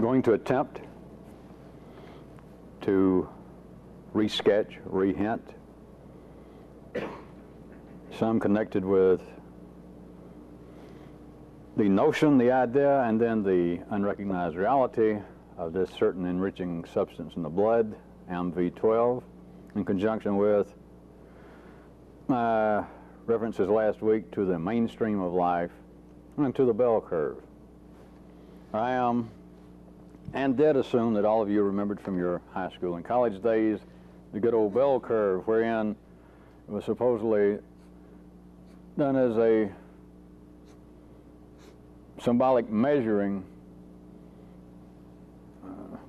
going to attempt to re-sketch, re-hint, some connected with the notion, the idea, and then the unrecognized reality of this certain enriching substance in the blood, MV12, in conjunction with my references last week to the mainstream of life and to the bell curve. I am and did assume that all of you remembered from your high school and college days the good old bell curve, wherein it was supposedly done as a symbolic measuring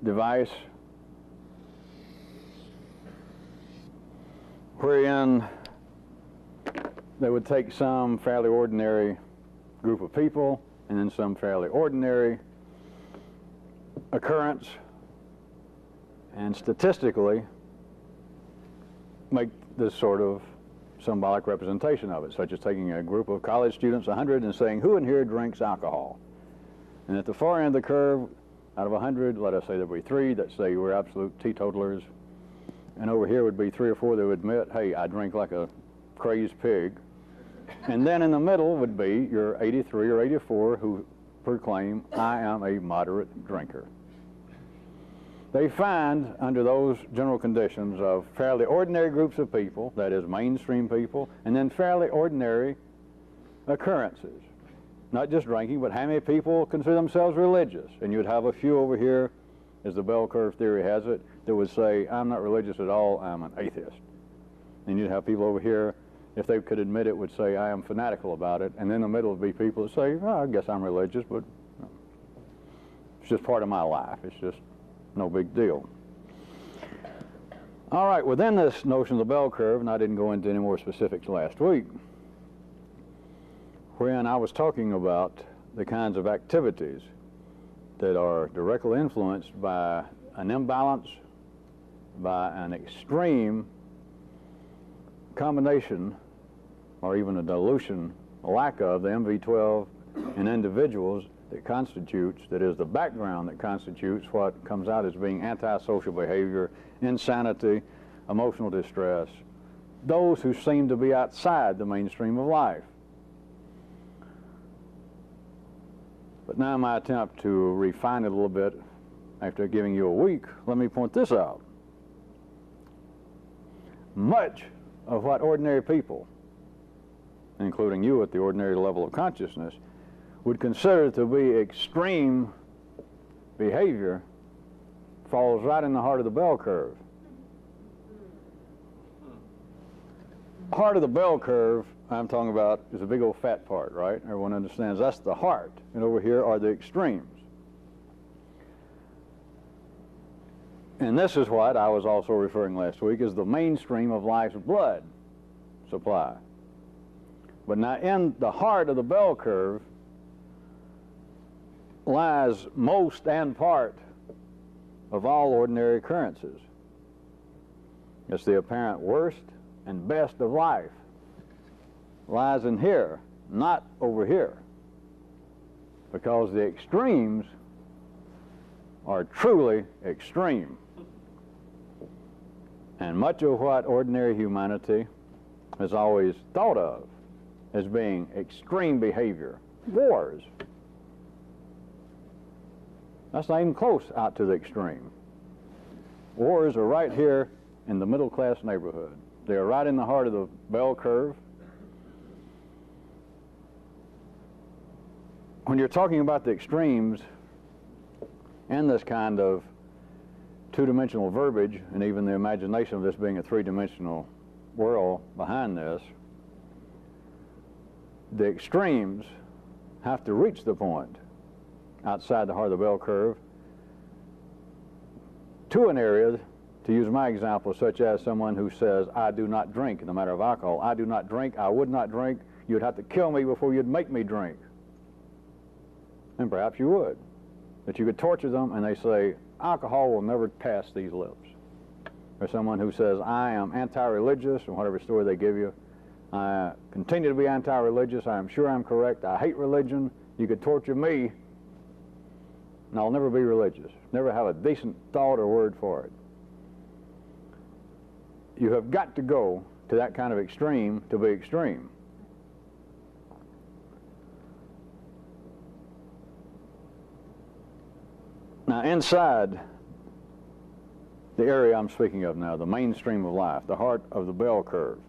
device wherein they would take some fairly ordinary group of people and then some fairly ordinary occurrence and statistically make this sort of symbolic representation of it, such as taking a group of college students, 100, and saying, who in here drinks alcohol? And at the far end of the curve, out of 100, let us say there would be 3 that say we're absolute teetotalers, and over here would be 3 or 4 that would admit, hey, I drink like a crazed pig. And then in the middle would be your 83 or 84 who proclaim, I am a moderate drinker. They find, under those general conditions of fairly ordinary groups of people, that is mainstream people, and then fairly ordinary occurrences. Not just drinking, but how many people consider themselves religious? And you'd have a few over here, as the bell curve theory has it, that would say, I'm not religious at all, I'm an atheist. And you'd have people over here, if they could admit it, would say, I am fanatical about it. And then in the middle would be people that say, oh, I guess I'm religious, but it's just part of my life. It's just no big deal. All right, within this notion of the bell curve, and I didn't go into any more specifics last week, wherein I was talking about the kinds of activities that are directly influenced by an imbalance, by an extreme combination, or even a dilution, a lack of the MV12 in individuals that constitutes, that is the background that constitutes what comes out as being antisocial behavior, insanity, emotional distress, those who seem to be outside the mainstream of life. But now in my attempt to refine it a little bit, after giving you a week, let me point this out. Much of what ordinary people, including you at the ordinary level of consciousness, would consider to be extreme behavior falls right in the heart of the bell curve. Heart of the bell curve I'm talking about is a big old fat part, right? Everyone understands that's the heart, and over here are the extremes. And this is what I was also referring last week as the mainstream of life's blood supply. But now in the heart of the bell curve lies most and part of all ordinary occurrences. It's the apparent worst and best of life. Lies in here, not over here. Because the extremes are truly extreme. And much of what ordinary humanity has always thought of as being extreme behavior, wars, that's not even close out to the extreme. Wars are right here in the middle class neighborhood. They are right in the heart of the bell curve. When you're talking about the extremes and this kind of two-dimensional verbiage, and even the imagination of this being a three-dimensional world behind this, the extremes have to reach the point outside the heart of the bell curve to an area, to use my example, such as someone who says, I do not drink in the matter of alcohol. I do not drink, I would not drink, you'd have to kill me before you'd make me drink. And perhaps you would. That you could torture them and they say, alcohol will never pass these lips. Or someone who says, I am anti-religious, or whatever story they give you. I continue to be anti-religious, I am sure I'm correct, I hate religion, you could torture me. and I'll never be religious, never have a decent thought or word for it. You have got to go to that kind of extreme to be extreme. Now, inside the area I'm speaking of now, the mainstream of life, the heart of the bell curve,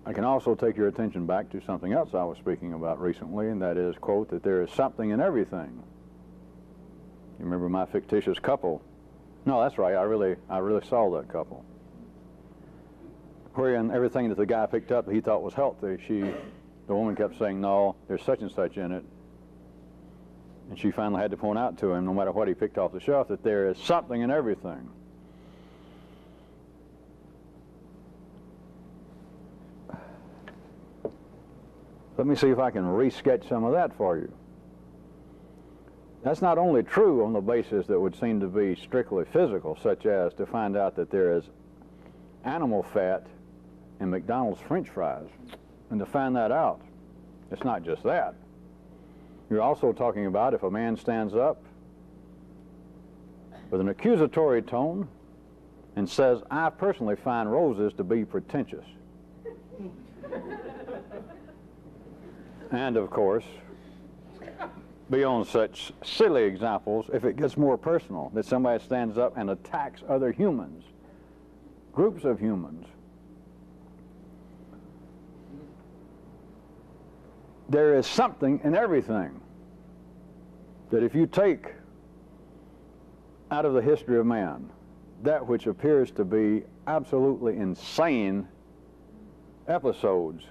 I can also take your attention back to something else I was speaking about recently, and that is, quote, that there is something in everything. You remember my fictitious couple? No, that's right, I really saw that couple. Wherein everything that the guy picked up that he thought was healthy, the woman kept saying, no, there's such and such in it. And she finally had to point out to him, no matter what he picked off the shelf, that there is something in everything. Let me see if I can re-sketch some of that for you. That's not only true on the basis that would seem to be strictly physical, such as to find out that there is animal fat in McDonald's French fries, and to find that out. It's not just that. You're also talking about if a man stands up with an accusatory tone and says, I personally find roses to be pretentious. And of course, beyond such silly examples, if it gets more personal, that somebody stands up and attacks other humans, groups of humans. There is something in everything that if you take out of the history of man that which appears to be absolutely insane episodes,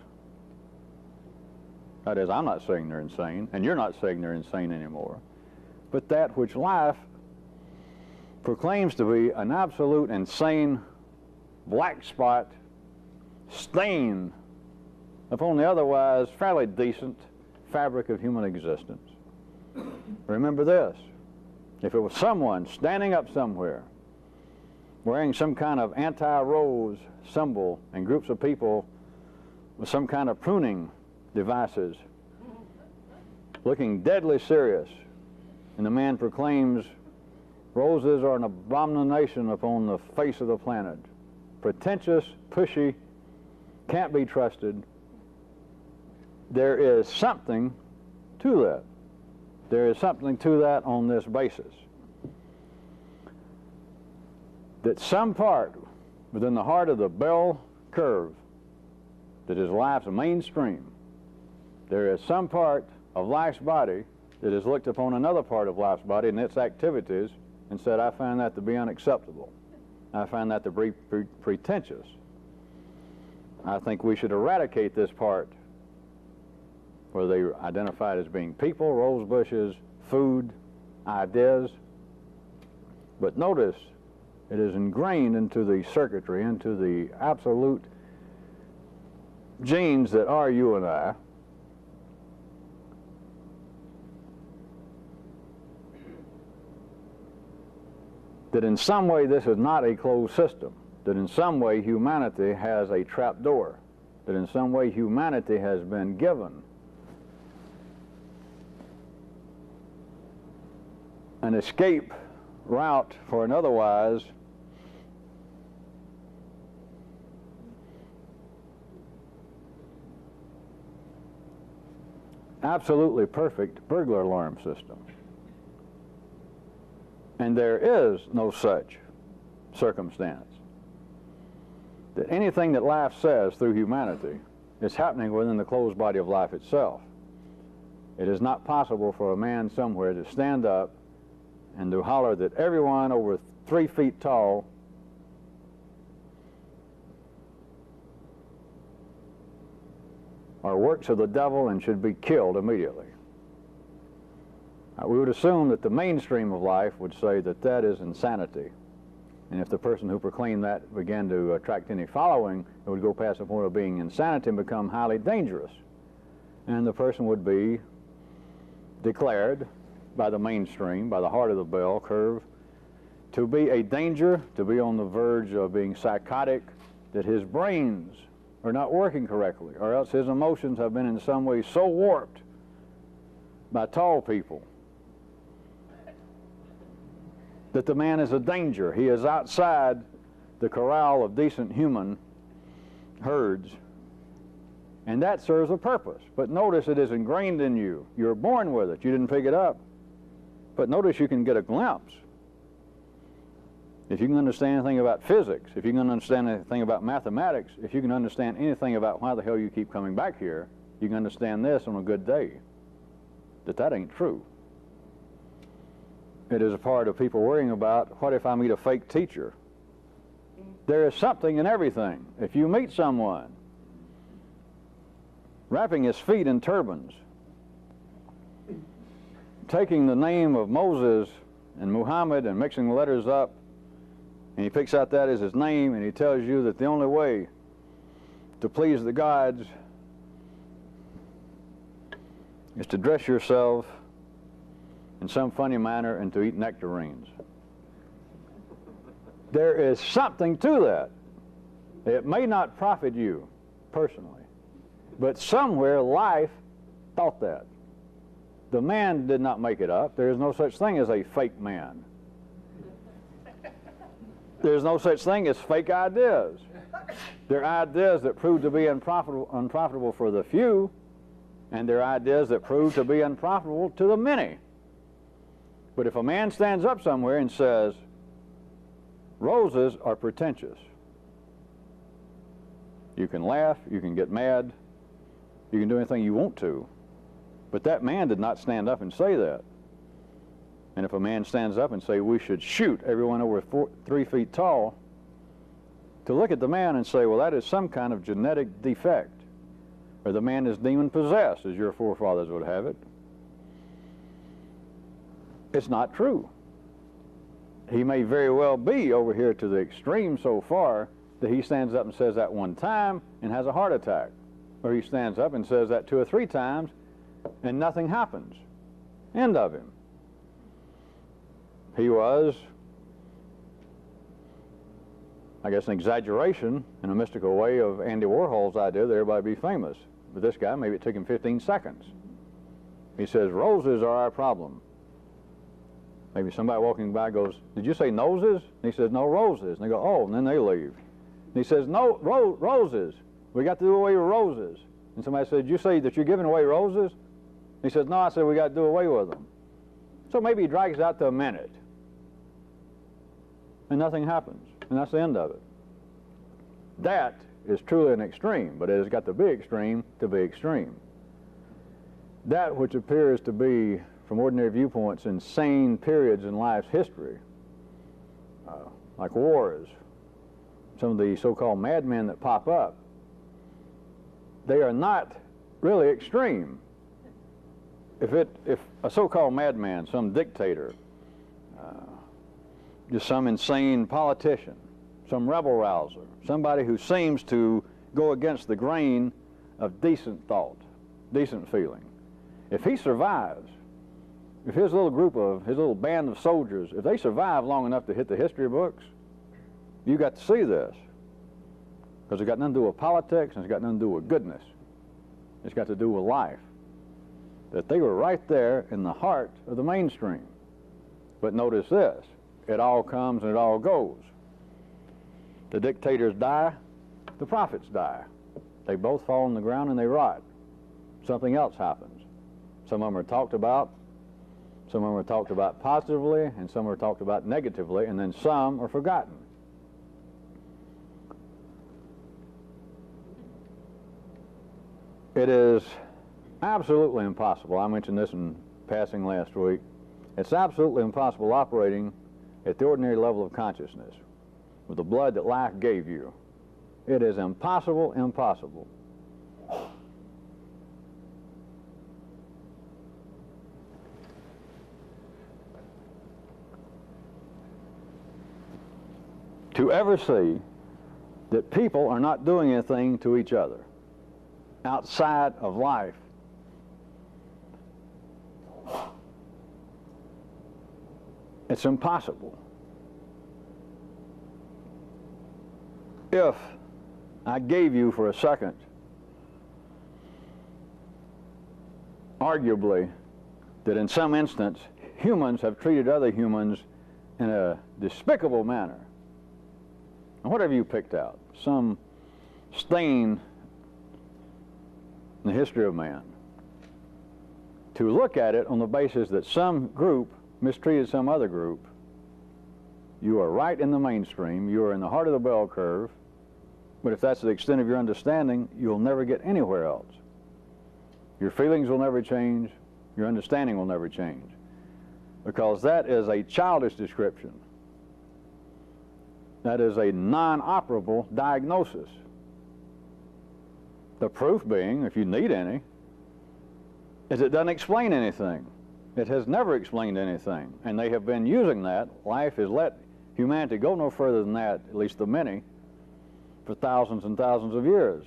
that is, I'm not saying they're insane, and you're not saying they're insane anymore, but that which life proclaims to be an absolute insane black spot stain upon the otherwise fairly decent fabric of human existence. Remember this, if it was someone standing up somewhere wearing some kind of anti-rose symbol and groups of people with some kind of pruning devices looking deadly serious, and the man proclaims roses are an abomination upon the face of the planet, pretentious, pushy, can't be trusted, there is something to that. There is something to that on this basis. That some part within the heart of the bell curve that is life's mainstream, there is some part of life's body that has looked upon another part of life's body and its activities and said, I find that to be unacceptable. I find that to be pretentious. I think we should eradicate this part where they identified as being people, rose bushes, food, ideas. But notice, it is ingrained into the circuitry, into the absolute genes that are you and I, that in some way this is not a closed system, that in some way humanity has a trap door, that in some way humanity has been given an escape route for an otherwise absolutely perfect burglar alarm system. And there is no such circumstance that anything that life says through humanity is happening within the closed body of life itself. It is not possible for a man somewhere to stand up and to holler that everyone over 3 feet tall are works of the devil and should be killed immediately. We would assume that the mainstream of life would say that that is insanity. And if the person who proclaimed that began to attract any following, it would go past the point of being insanity and become highly dangerous. And the person would be declared by the mainstream, by the heart of the bell curve, to be a danger, to be on the verge of being psychotic, that his brains are not working correctly, or else his emotions have been in some way so warped by tall people that the man is a danger. He is outside the corral of decent human herds, and that serves a purpose. But notice it is ingrained in you. You're born with it. You didn't pick it up. But notice you can get a glimpse. If you can understand anything about physics, if you can understand anything about mathematics, if you can understand anything about why the hell you keep coming back here, you can understand this on a good day, that ain't true. It is a part of people worrying about, what if I meet a fake teacher? There is something in everything. If you meet someone wrapping his feet in turbans, taking the name of Moses and Muhammad and mixing the letters up, and he picks out that as his name, and he tells you that the only way to please the gods is to dress yourself in some funny manner and to eat nectarines. There is something to that. It may not profit you personally, but somewhere life thought that. The man did not make it up. There is no such thing as a fake man. There's no such thing as fake ideas. There are ideas that prove to be unprofitable for the few, and there are ideas that prove to be unprofitable to the many. But if a man stands up somewhere and says, roses are pretentious, you can laugh, you can get mad, you can do anything you want to, but that man did not stand up and say that. And if a man stands up and say we should shoot everyone over 3 feet tall, to look at the man and say, well, that is some kind of genetic defect, or the man is demon possessed, as your forefathers would have it, it's not true. He may very well be over here to the extreme so far that he stands up and says that one time and has a heart attack, or he stands up and says that 2 or 3 times and nothing happens. End of him. He was, I guess, an exaggeration in a mystical way of Andy Warhol's idea that everybody be famous. But this guy, maybe it took him 15 seconds. He says, roses are our problem. Maybe somebody walking by goes, did you say noses? And he says, no, roses. And they go, oh, and then they leave. And he says, no, roses. We got to do away with roses. And somebody said, did you say that you're giving away roses? And he says, no, I said we got to do away with them. So maybe he drags it out to a minute. And nothing happens. And that's the end of it. That is truly an extreme, but it has got to be extreme to be extreme. That which appears to be, from ordinary viewpoints, insane periods in life's history, like wars, some of the so-called madmen that pop up, they are not really extreme. If a so-called madman, some dictator, just some insane politician, some rebel-rouser, somebody who seems to go against the grain of decent thought, decent feeling, if he survives, if his little band of soldiers, if they survive long enough to hit the history books, you got to see this. Because it's got nothing to do with politics, and it's got nothing to do with goodness. It's got to do with life. That they were right there in the heart of the mainstream. But notice this, it all comes and it all goes. The dictators die, the prophets die. They both fall on the ground and they rot. Something else happens. Some of them are talked about, some of them are talked about positively, and some are talked about negatively, and then some are forgotten. It is absolutely impossible, I mentioned this in passing last week, it's absolutely impossible operating at the ordinary level of consciousness with the blood that life gave you. It is impossible. To ever see that people are not doing anything to each other outside of life. It's impossible. If I gave you for a second, arguably, that in some instance humans have treated other humans in a despicable manner. And what have you picked out? Some stain in the history of man. To look at it on the basis that some group mistreated some other group, you are right in the mainstream, you are in the heart of the bell curve, but if that's the extent of your understanding, you'll never get anywhere else. Your feelings will never change, your understanding will never change, because that is a childish description. That is a non-operable diagnosis. The proof being, if you need any, is it doesn't explain anything. It has never explained anything, and they have been using that. Life has let humanity go no further than that, at least the many, for thousands and thousands of years.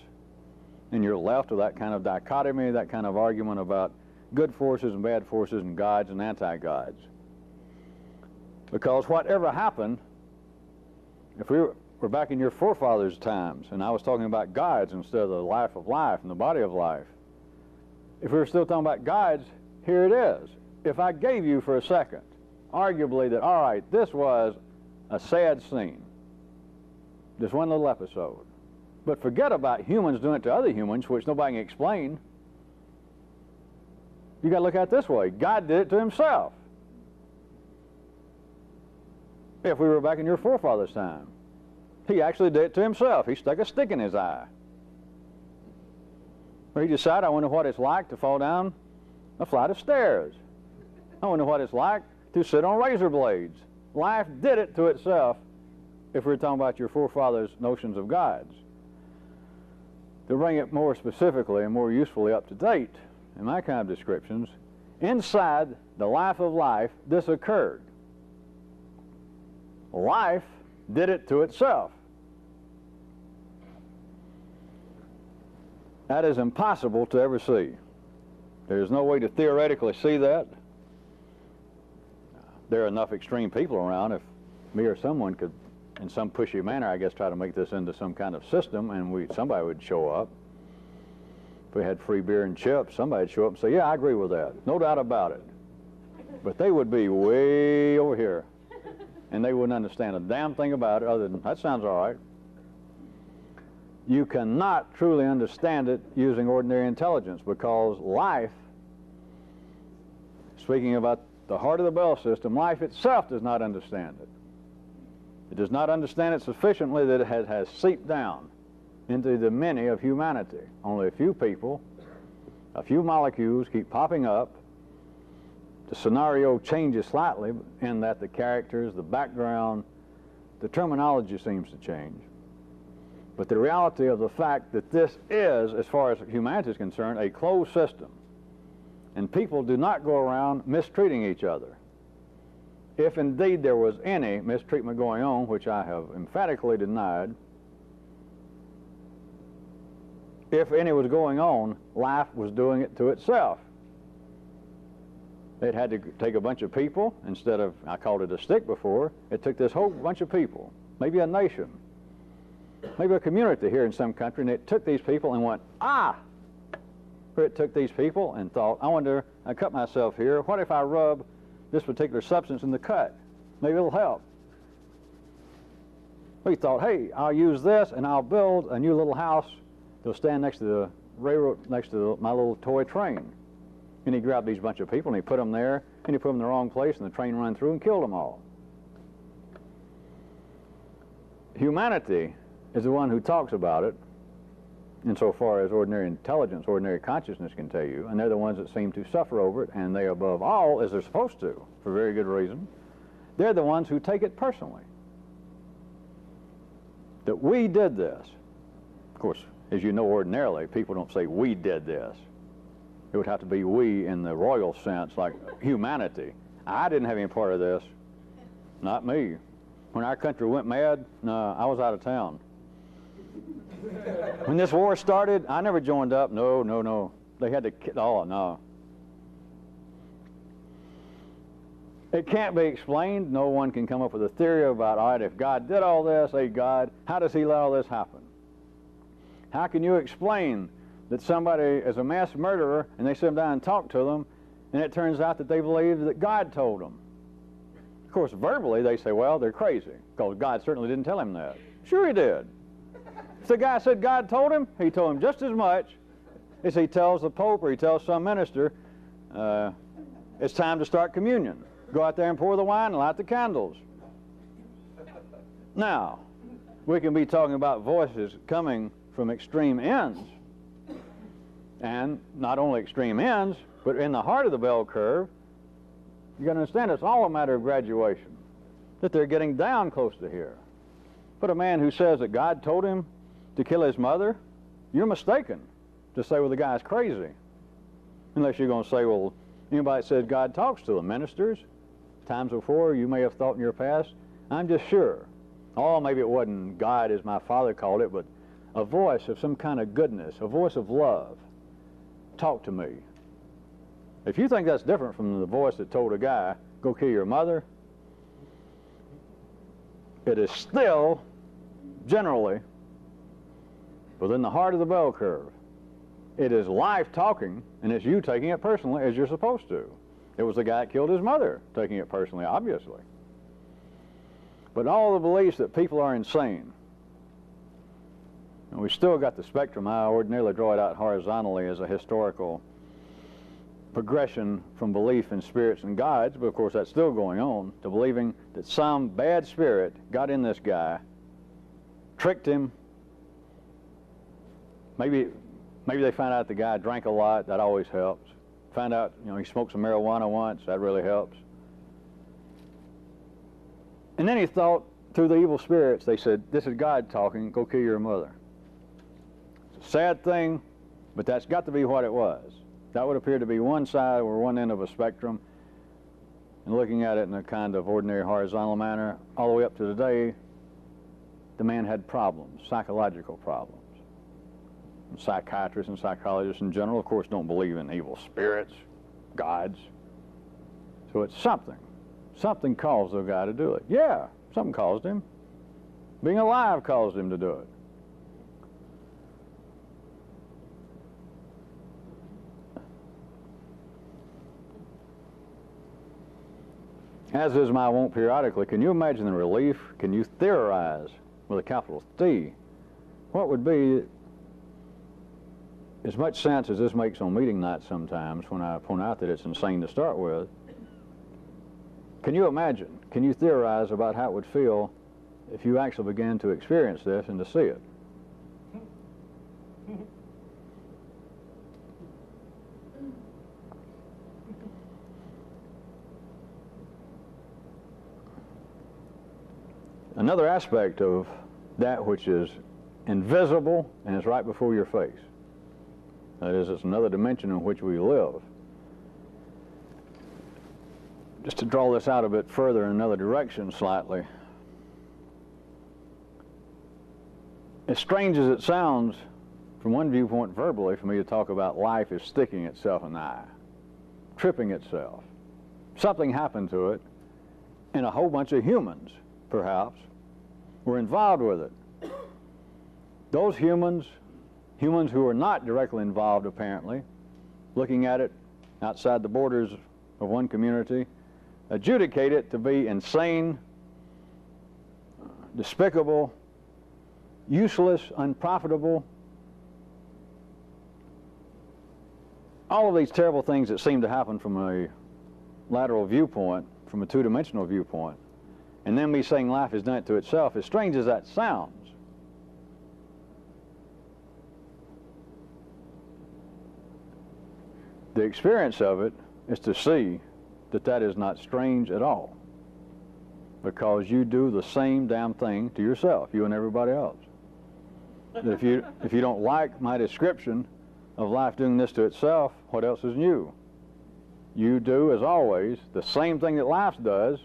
And you're left with that kind of dichotomy, that kind of argument about good forces and bad forces and gods and anti-gods. Because whatever happened, if we were back in your forefathers' times, and I was talking about gods instead of the life of life and the body of life, if we were still talking about gods, here it is. If I gave you for a second, arguably that, all right, this was a sad scene, just one little episode, but forget about humans doing it to other humans, which nobody can explain. You got to look at it this way. God did it to himself. If we were back in your forefathers' time, he actually did it to himself. He stuck a stick in his eye. Or he decided, I wonder what it's like to fall down a flight of stairs. I wonder what it's like to sit on razor blades. Life did it to itself, if we're talking about your forefathers' notions of gods. To bring it more specifically and more usefully up to date, in my kind of descriptions, inside the life of life, this occurred. Life did it to itself. That is impossible to ever see. There's no way to theoretically see that. There are enough extreme people around. If me or someone could, in some pushy manner, I guess, try to make this into some kind of system, and somebody would show up. If we had free beer and chips, somebody would show up and say, yeah, I agree with that. No doubt about it. But they would be way over here, and they wouldn't understand a damn thing about it other than, that sounds all right. You cannot truly understand it using ordinary intelligence, because life, speaking about the heart of the bell system, life itself does not understand it. It does not understand it sufficiently that it has seeped down into the many of humanity. Only a few people, a few molecules keep popping up. The scenario changes slightly in that the characters, the background, the terminology seems to change. But the reality of the fact that this is, as far as humanity is concerned, a closed system. And people do not go around mistreating each other. If indeed there was any mistreatment going on, which I have emphatically denied, if any was going on, life was doing it to itself. It had to take a bunch of people instead of, I called it a stick before, it took this whole bunch of people, maybe a nation, maybe a community here in some country, and it took these people and went, ah! Or it took these people and thought, I wonder, I cut myself here, what if I rub this particular substance in the cut? Maybe it'll help. We thought, hey, I'll use this and I'll build a new little house that'll stand next to the railroad, next to my little toy train. And he grabbed these bunch of people and he put them there, and he put them in the wrong place, and the train ran through and killed them all. Humanity is the one who talks about it, insofar as ordinary intelligence, ordinary consciousness can tell you, and they're the ones that seem to suffer over it, and they above all, as they're supposed to, for very good reason, they're the ones who take it personally. That we did this. Of course, as you know, ordinarily, people don't say, we did this. It would have to be we in the royal sense, like humanity. I didn't have any part of this. Not me. When our country went mad, no, I was out of town. When this war started, I never joined up. No, no, no. They had to, oh, no. It can't be explained. No one can come up with a theory about, all right, if God did all this, hey, God, how does he let all this happen? How can you explain that somebody is a mass murderer and they sit them down and talk to them, and it turns out that they believe that God told them? Of course, verbally, they say, well, they're crazy, because God certainly didn't tell him that. Sure he did. If the guy said God told him, he told him just as much as he tells the Pope or he tells some minister, it's time to start communion. Go out there and pour the wine and light the candles. Now, we can be talking about voices coming from extreme ends. And not only extreme ends, but in the heart of the bell curve, you got to understand it's all a matter of graduation, that they're getting down close to here. But a man who says that God told him to kill his mother, you're mistaken to say, well, the guy's crazy. Unless you're going to say, well, anybody that says God talks to them, ministers, times before you may have thought in your past, I'm just sure. Oh, maybe it wasn't God as my father called it, but a voice of some kind of goodness, a voice of love. Talk to me. If you think that's different from the voice that told a guy, go kill your mother, it is still, generally, within the heart of the bell curve. It is life talking, and it's you taking it personally as you're supposed to. It was the guy that killed his mother taking it personally, obviously. But all the beliefs that people are insane, and we've still got the spectrum. I ordinarily draw it out horizontally as a historical progression from belief in spirits and gods, but of course that's still going on, to believing that some bad spirit got in this guy, tricked him. Maybe they found out the guy drank a lot. That always helps. Found out, he smoked some marijuana once. That really helps. And then he thought, through the evil spirits, they said, this is God talking, go kill your mother. It's a sad thing, but that's got to be what it was. That would appear to be one side or one end of a spectrum. And looking at it in a kind of ordinary horizontal manner, all the way up to today, the man had problems, psychological problems. And psychiatrists and psychologists in general, of course, don't believe in evil spirits, gods. So it's something. Something caused the guy to do it. Yeah, something caused him. Being alive caused him to do it. As is my wont periodically, can you imagine the relief? Can you theorize with a capital T? What would be as much sense as this makes on meeting night sometimes when I point out that it's insane to start with? Can you imagine, can you theorize about how it would feel if you actually began to experience this and to see it? Another aspect of that which is invisible and is right before your face. That is, it's another dimension in which we live. Just to draw this out a bit further in another direction slightly. As strange as it sounds, from one viewpoint verbally, for me to talk about life as sticking itself in the eye, tripping itself. Something happened to it, and a whole bunch of humans, perhaps, were involved with it. Those humans who are not directly involved, apparently, looking at it outside the borders of one community, adjudicate it to be insane, despicable, useless, unprofitable. All of these terrible things that seem to happen from a lateral viewpoint, from a two-dimensional viewpoint, and then me saying life has done it to itself, as strange as that sounds, the experience of it is to see that that is not strange at all, because you do the same damn thing to yourself, you and everybody else. If you don't like my description of life doing this to itself, what else is new? You do, as always, the same thing that life does.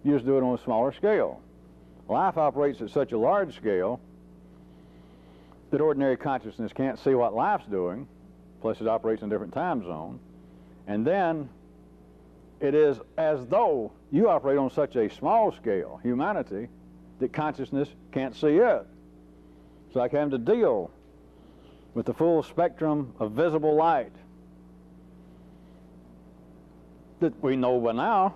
You just do it on a smaller scale. Life operates at such a large scale that ordinary consciousness can't see what life's doing, plus it operates in a different time zone. And then it is as though you operate on such a small scale, humanity, that consciousness can't see it. It's like having to deal with the full spectrum of visible light that we know by now.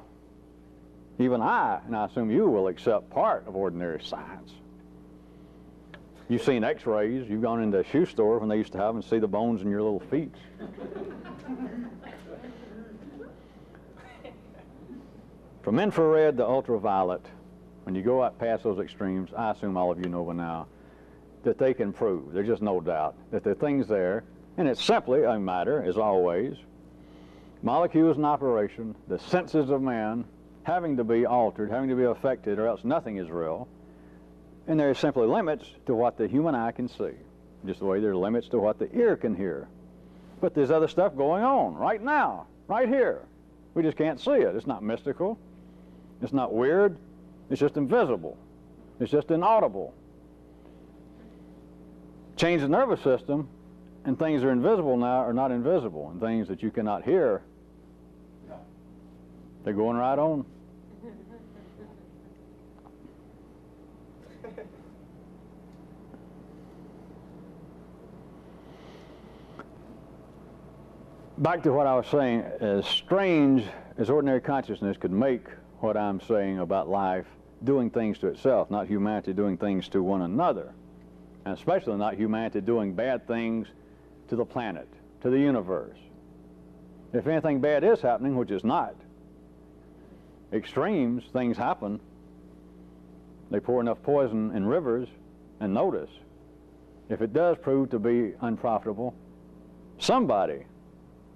Even I, and I assume you, will accept part of ordinary science. You've seen x-rays. You've gone into a shoe store when they used to have them and see the bones in your little feet. From infrared to ultraviolet, when you go out past those extremes, I assume all of you know by now, that they can prove, there's just no doubt, that there are things there, and it's simply a matter, as always, molecules in operation, the senses of man having to be altered, having to be affected, or else nothing is real. And there are simply limits to what the human eye can see, just the way there are limits to what the ear can hear. But there's other stuff going on right now, right here. We just can't see it. It's not mystical. It's not weird. It's just invisible. It's just inaudible. Change the nervous system, and things that are invisible now are not invisible, and things that you cannot hear, they're going right on. Back to what I was saying, as strange as ordinary consciousness could make what I'm saying about life doing things to itself, not humanity doing things to one another, and especially not humanity doing bad things to the planet, to the universe. If anything bad is happening, which is not, extremes, things happen. They pour enough poison in rivers, and notice, if it does prove to be unprofitable, somebody,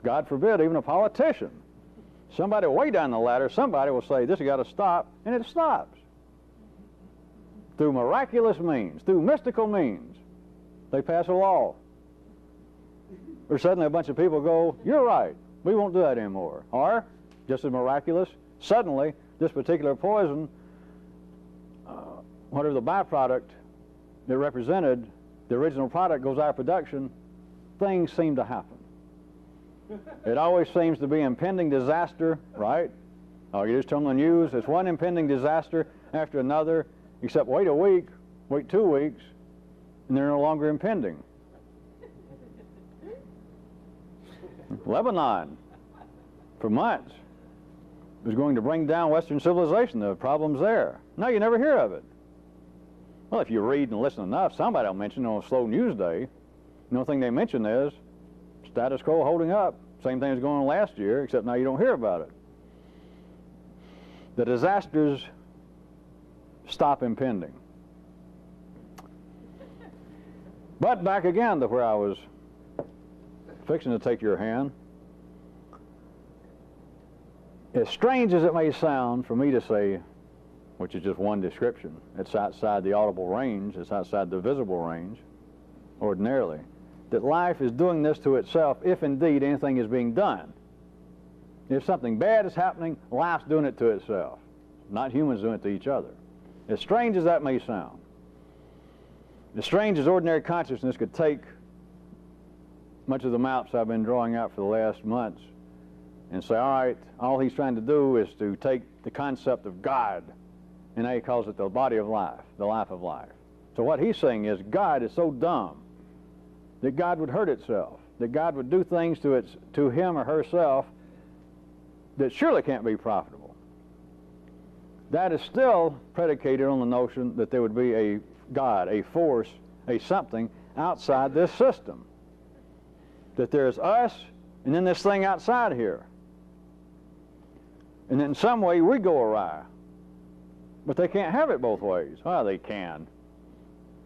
God forbid, even a politician, somebody way down the ladder, somebody will say, this has got to stop, and it stops. Through miraculous means, through mystical means, they pass a law. Or suddenly a bunch of people go, you're right, we won't do that anymore. Or, just as miraculous, suddenly this particular poison, whatever the byproduct that represented the original product goes out of production, things seem to happen. It always seems to be impending disaster, right? Oh, you just turn on the news, it's one impending disaster after another, except wait a week, wait 2 weeks, and they're no longer impending. Lebanon, for months, was going to bring down Western civilization, the problems there. Now you never hear of it. Well, if you read and listen enough, somebody will mention on a slow news day. The only thing they mention is status quo holding up. Same thing as going on last year, except now you don't hear about it. The disasters stop impending. But back again to where I was fixing to take your hand. As strange as it may sound for me to say, which is just one description, it's outside the audible range, it's outside the visible range, ordinarily, that life is doing this to itself if indeed anything is being done. If something bad is happening, life's doing it to itself, not humans doing it to each other. As strange as that may sound, as strange as ordinary consciousness could take much of the maps I've been drawing out for the last months and say, all right, all he's trying to do is to take the concept of God, and now he calls it the body of life, the life of life. So what he's saying is God is so dumb that God would hurt itself, that God would do things to him or herself that surely can't be profitable. That is still predicated on the notion that there would be a God, a force, a something outside this system. That there's us and then this thing outside here. And in some way we go awry. But they can't have it both ways. Well, they can.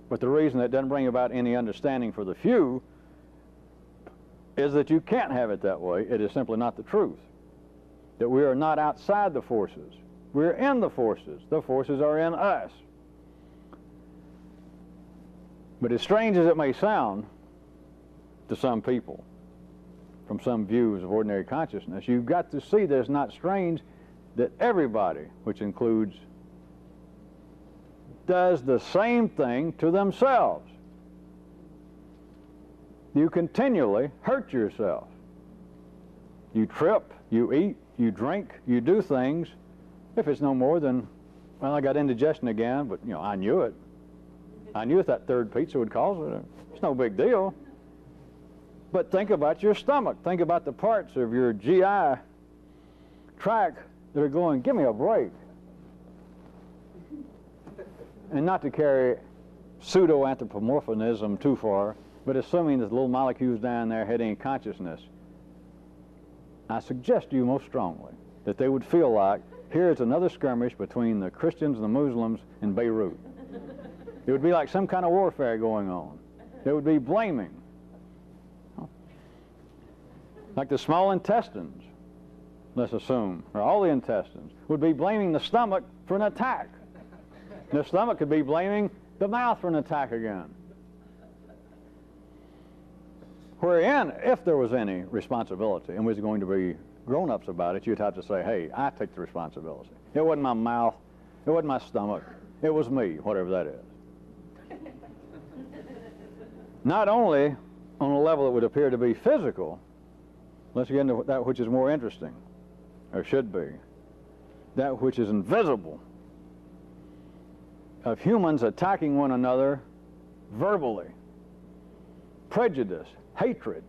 But the reason that doesn't bring about any understanding for the few is that you can't have it that way. It is simply not the truth. That we are not outside the forces. We're in the forces. The forces are in us. But as strange as it may sound to some people, from some views of ordinary consciousness, you've got to see that it's not strange that everybody, which includes, does the same thing to themselves. You continually hurt yourself. You trip, you eat, you drink, you do things. If it's no more than, well, I got indigestion again, but you know, I knew it. I knew that third pizza would cause it. It's no big deal. But think about your stomach. Think about the parts of your GI tract that are going, give me a break. and not to carry pseudo-anthropomorphism too far, but assuming that the little molecules down there had any consciousness, I suggest to you most strongly that they would feel like here is another skirmish between the Christians and the Muslims in Beirut. It would be like some kind of warfare going on. They would be blaming. Like the small intestines, let's assume, or all the intestines, would be blaming the stomach for an attack. The stomach could be blaming the mouth for an attack again. Wherein, if there was any responsibility and was going to be grown-ups about it, you'd have to say, hey, I take the responsibility. It wasn't my mouth, it wasn't my stomach, it was me, whatever that is. Not only on a level that would appear to be physical, let's get into that which is more interesting, or should be, that which is invisible, of humans attacking one another verbally, prejudice, hatred,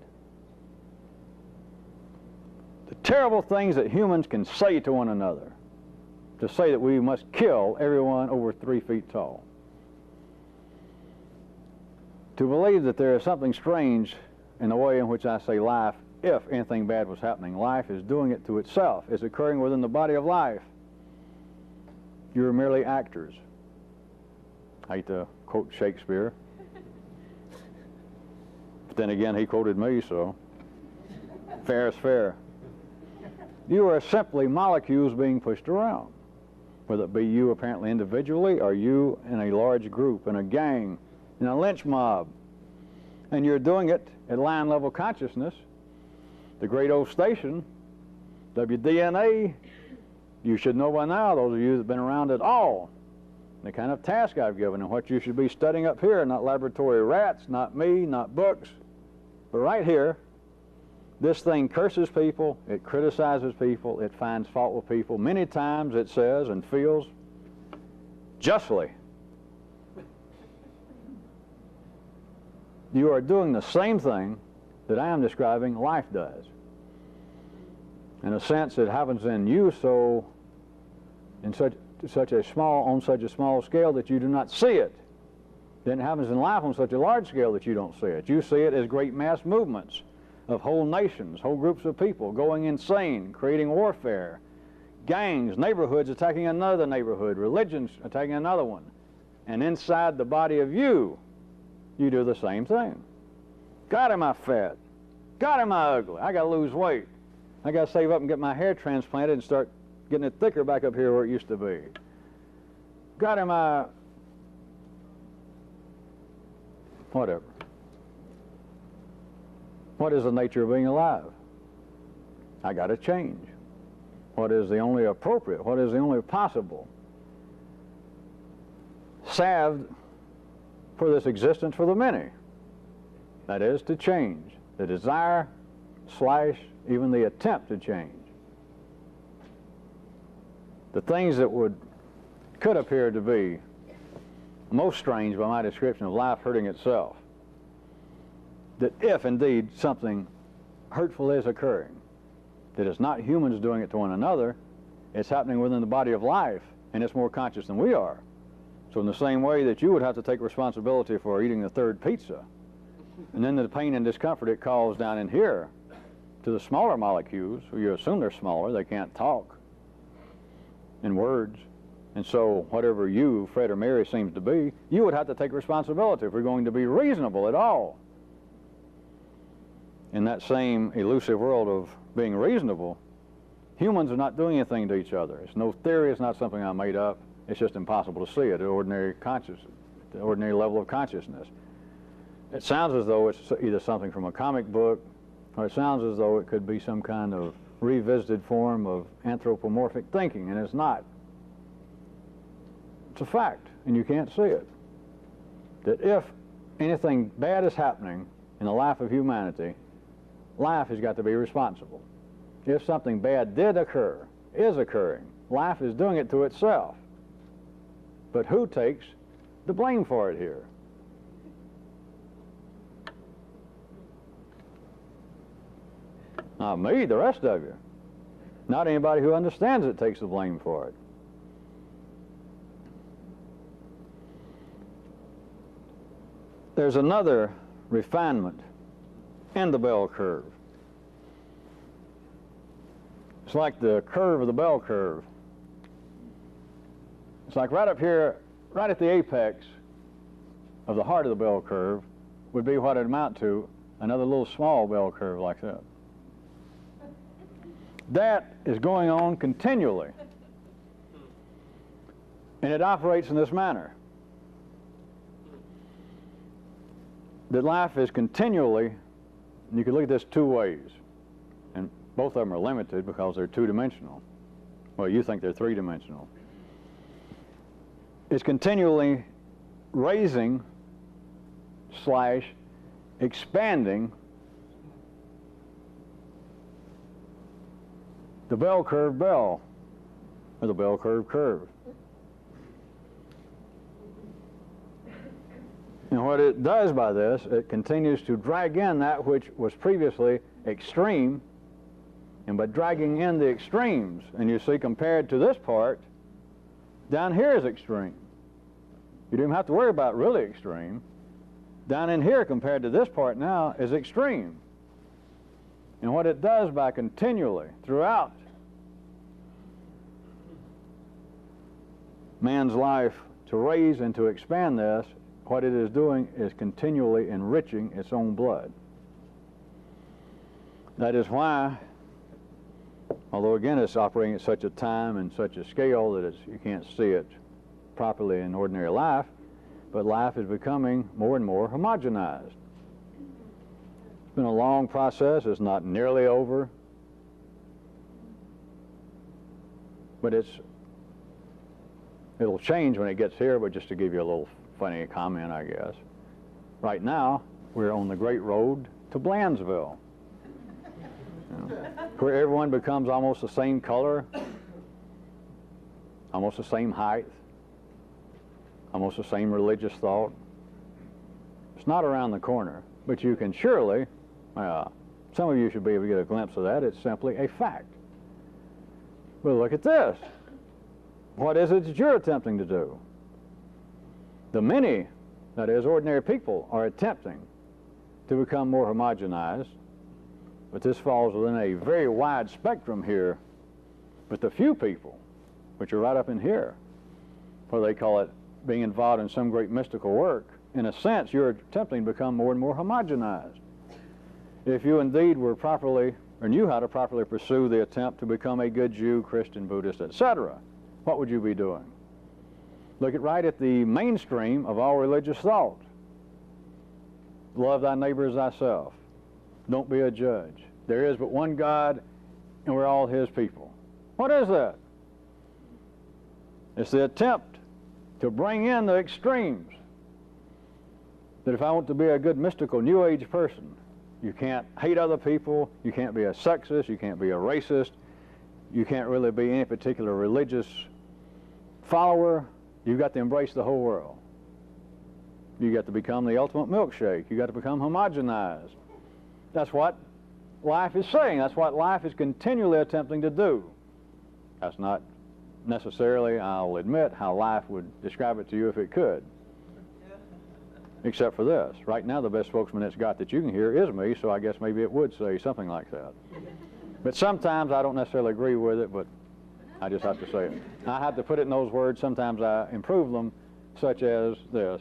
the terrible things that humans can say to one another, to say that we must kill everyone over 3 feet tall. To believe that there is something strange in the way in which I say life, if anything bad was happening, life is doing it to itself. It's occurring within the body of life. You're merely actors. I hate to quote Shakespeare. But then again, he quoted me, so fair is fair. You are simply molecules being pushed around, whether it be you apparently individually or you in a large group, in a gang, in a lynch mob. And you're doing it at line level consciousness. The great old station, WDNA, you should know by now, those of you that have been around at all, the kind of task I've given and what you should be studying up here, not laboratory rats, not me, not books, but right here. This thing curses people, it criticizes people, it finds fault with people. Many times it says and feels justly. You are doing the same thing that I am describing life does. In a sense, it happens in you on such a small scale that you do not see it. Then it happens in life on such a large scale that you don't see it. You see it as great mass movements of whole nations, whole groups of people going insane, creating warfare, gangs, neighborhoods attacking another neighborhood, religions attacking another one. And inside the body of you, you do the same thing. God, am I fat? God, am I ugly? I got to lose weight. I got to save up and get my hair transplanted and start getting it thicker back up here where it used to be. God, am I... whatever. What is the nature of being alive? I got to change. What is the only appropriate? What is the only possible? Salved for this existence for the many. That is, to change. The desire, / even the attempt to change. The things that could appear to be most strange by my description of life hurting itself, that if indeed something hurtful is occurring, that it's not humans doing it to one another, it's happening within the body of life, and it's more conscious than we are. So in the same way that you would have to take responsibility for eating the 3rd pizza, and then the pain and discomfort it caused down in here to the smaller molecules, who you assume they're smaller, they can't talk in words, and so whatever you, Fred or Mary, seems to be, you would have to take responsibility if we're going to be reasonable at all. In that same elusive world of being reasonable, humans are not doing anything to each other. It's no theory, it's not something I made up. It's just impossible to see it at ordinary the ordinary level of consciousness. It sounds as though it's either something from a comic book, or it sounds as though it could be some kind of revisited form of anthropomorphic thinking, and it's not. It's a fact, and you can't see it. That if anything bad is happening in the life of humanity, life has got to be responsible. If something bad did occur, is occurring, life is doing it to itself. But who takes the blame for it here? Not me, the rest of you. Not anybody who understands it takes the blame for it. there's another refinement in the bell curve. It's like the curve of the bell curve. It's like right up here, right at the apex of the heart of the bell curve would be what it amount to another little small bell curve like that. That is going on continually. And it operates in this manner. That life is continually, and you can look at this two ways, and both of them are limited because they're two-dimensional. Well, you think they're three-dimensional. It's continually raising / expanding the bell curve bell, or the bell curve curve. And what it does by this, it continues to drag in that which was previously extreme, and by dragging in the extremes, and you see compared to this part, down here is extreme. You don't even have to worry about really extreme. Down in here compared to this part now is extreme. And what it does by continually, throughout man's life, to raise and to expand this, what it is doing is continually enriching its own blood. That is why, although again it's operating at such a time and such a scale that you can't see it properly in ordinary life, but life is becoming more and more homogenized. It's been a long process. It's not nearly over, but it'll change when it gets here. But just to give you a little funny comment, I guess, right now we're on the great road to Blandsville, where everyone becomes almost the same color, almost the same height, almost the same religious thought. It's not around the corner, but you can surely, some of you should be able to get a glimpse of that. It's simply a fact. But look at this. What is it that you're attempting to do? The many, that is, ordinary people, are attempting to become more homogenized, but this falls within a very wide spectrum here. But the few people, which are right up in here, where they call it being involved in some great mystical work, in a sense, you're attempting to become more and more homogenized. If you indeed were properly, or knew how to properly pursue the attempt to become a good Jew, Christian, Buddhist, etc., what would you be doing? Look right at the mainstream of all religious thought. Love thy neighbor as thyself. Don't be a judge. There is but one God, and we're all his people. What is that? It's the attempt to bring in the extremes. That if I want to be a good mystical New Age person, you can't hate other people, you can't be a sexist, you can't be a racist, you can't really be any particular religious follower. You've got to embrace the whole world. You've got to become the ultimate milkshake. You've got to become homogenized. That's what life is saying. That's what life is continually attempting to do. That's not necessarily, I'll admit, how life would describe it to you if it could. Except for this. Right now, the best spokesman it's got that you can hear is me, so I guess maybe it would say something like that. But sometimes I don't necessarily agree with it, but I just have to say it. I have to put it in those words. Sometimes I improve them, such as this.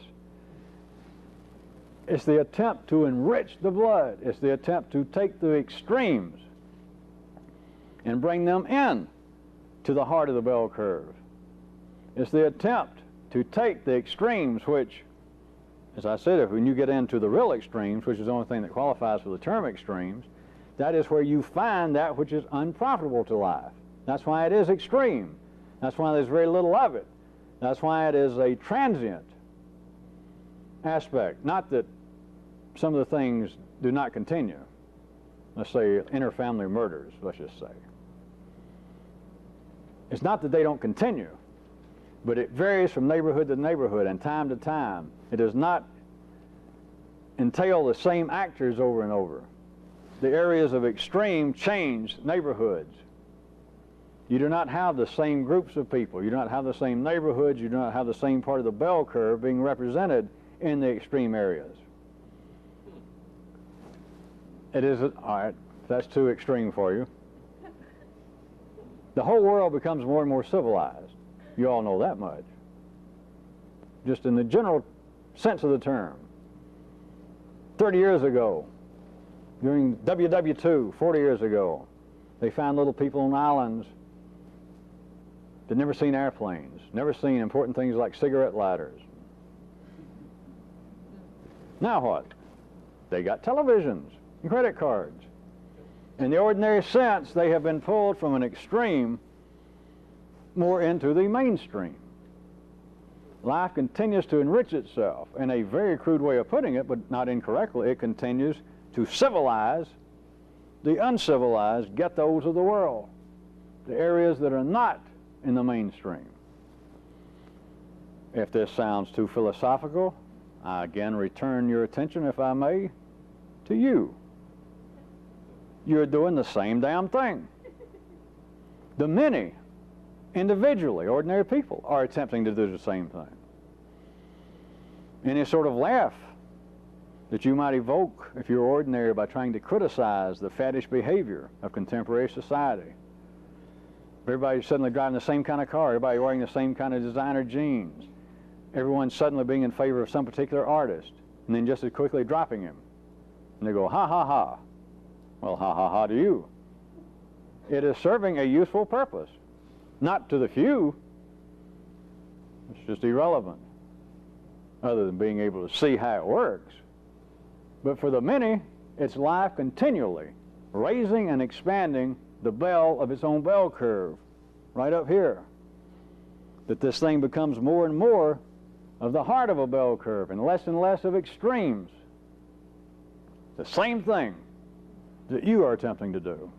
It's the attempt to enrich the blood. It's the attempt to take the extremes and bring them in to the heart of the bell curve. It's the attempt to take the extremes which, as I said, when you get into the real extremes, which is the only thing that qualifies for the term extremes, that is where you find that which is unprofitable to life. That's why it is extreme. That's why there's very little of it. That's why it is a transient aspect. Not that some of the things do not continue. Let's say interfamily murders, let's just say. It's not that they don't continue, but it varies from neighborhood to neighborhood and time to time. It does not entail the same actors over and over. The areas of extreme change neighborhoods. You do not have the same groups of people. You do not have the same neighborhoods. You do not have the same part of the bell curve being represented in the extreme areas. It isn't, all right, that's too extreme for you. The whole world becomes more and more civilized. You all know that much. Just in the general sense of the term. 30 years ago, during WW2, 40 years ago, they found little people on islands that never seen airplanes, never seen important things like cigarette lighters. Now what? They got televisions and credit cards. In the ordinary sense, they have been pulled from an extreme more into the mainstream. Life continues to enrich itself. In a very crude way of putting it, but not incorrectly, it continues to civilize the uncivilized ghettos of the world, the areas that are not in the mainstream. If this sounds too philosophical, I again return your attention, if I may, to you. You're doing the same damn thing. The many, individually, ordinary people, are attempting to do the same thing. Any sort of laugh that you might evoke if you're ordinary by trying to criticize the faddish behavior of contemporary society. Everybody's suddenly driving the same kind of car, everybody wearing the same kind of designer jeans, everyone suddenly being in favor of some particular artist, and then just as quickly dropping him. And they go, ha ha ha. Well, ha ha ha to you. It is serving a useful purpose. Not to the few. It's just irrelevant, other than being able to see how it works. But for the many, it's life continually raising and expanding the bell of its own bell curve, right up here. That this thing becomes more and more of the heart of a bell curve and less of extremes. The same thing that you are attempting to do.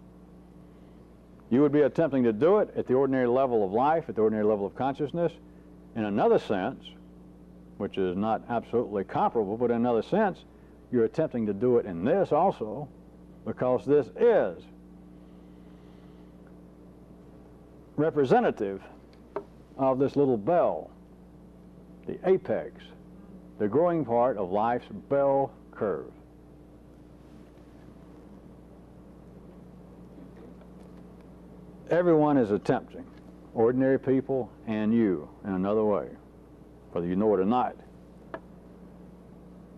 You would be attempting to do it at the ordinary level of life, at the ordinary level of consciousness. In another sense, which is not absolutely comparable, but in another sense, you're attempting to do it in this also, because this is representative of this little bell, the apex, the growing part of life's bell curve. Everyone is attempting, ordinary people and you, in another way, whether you know it or not.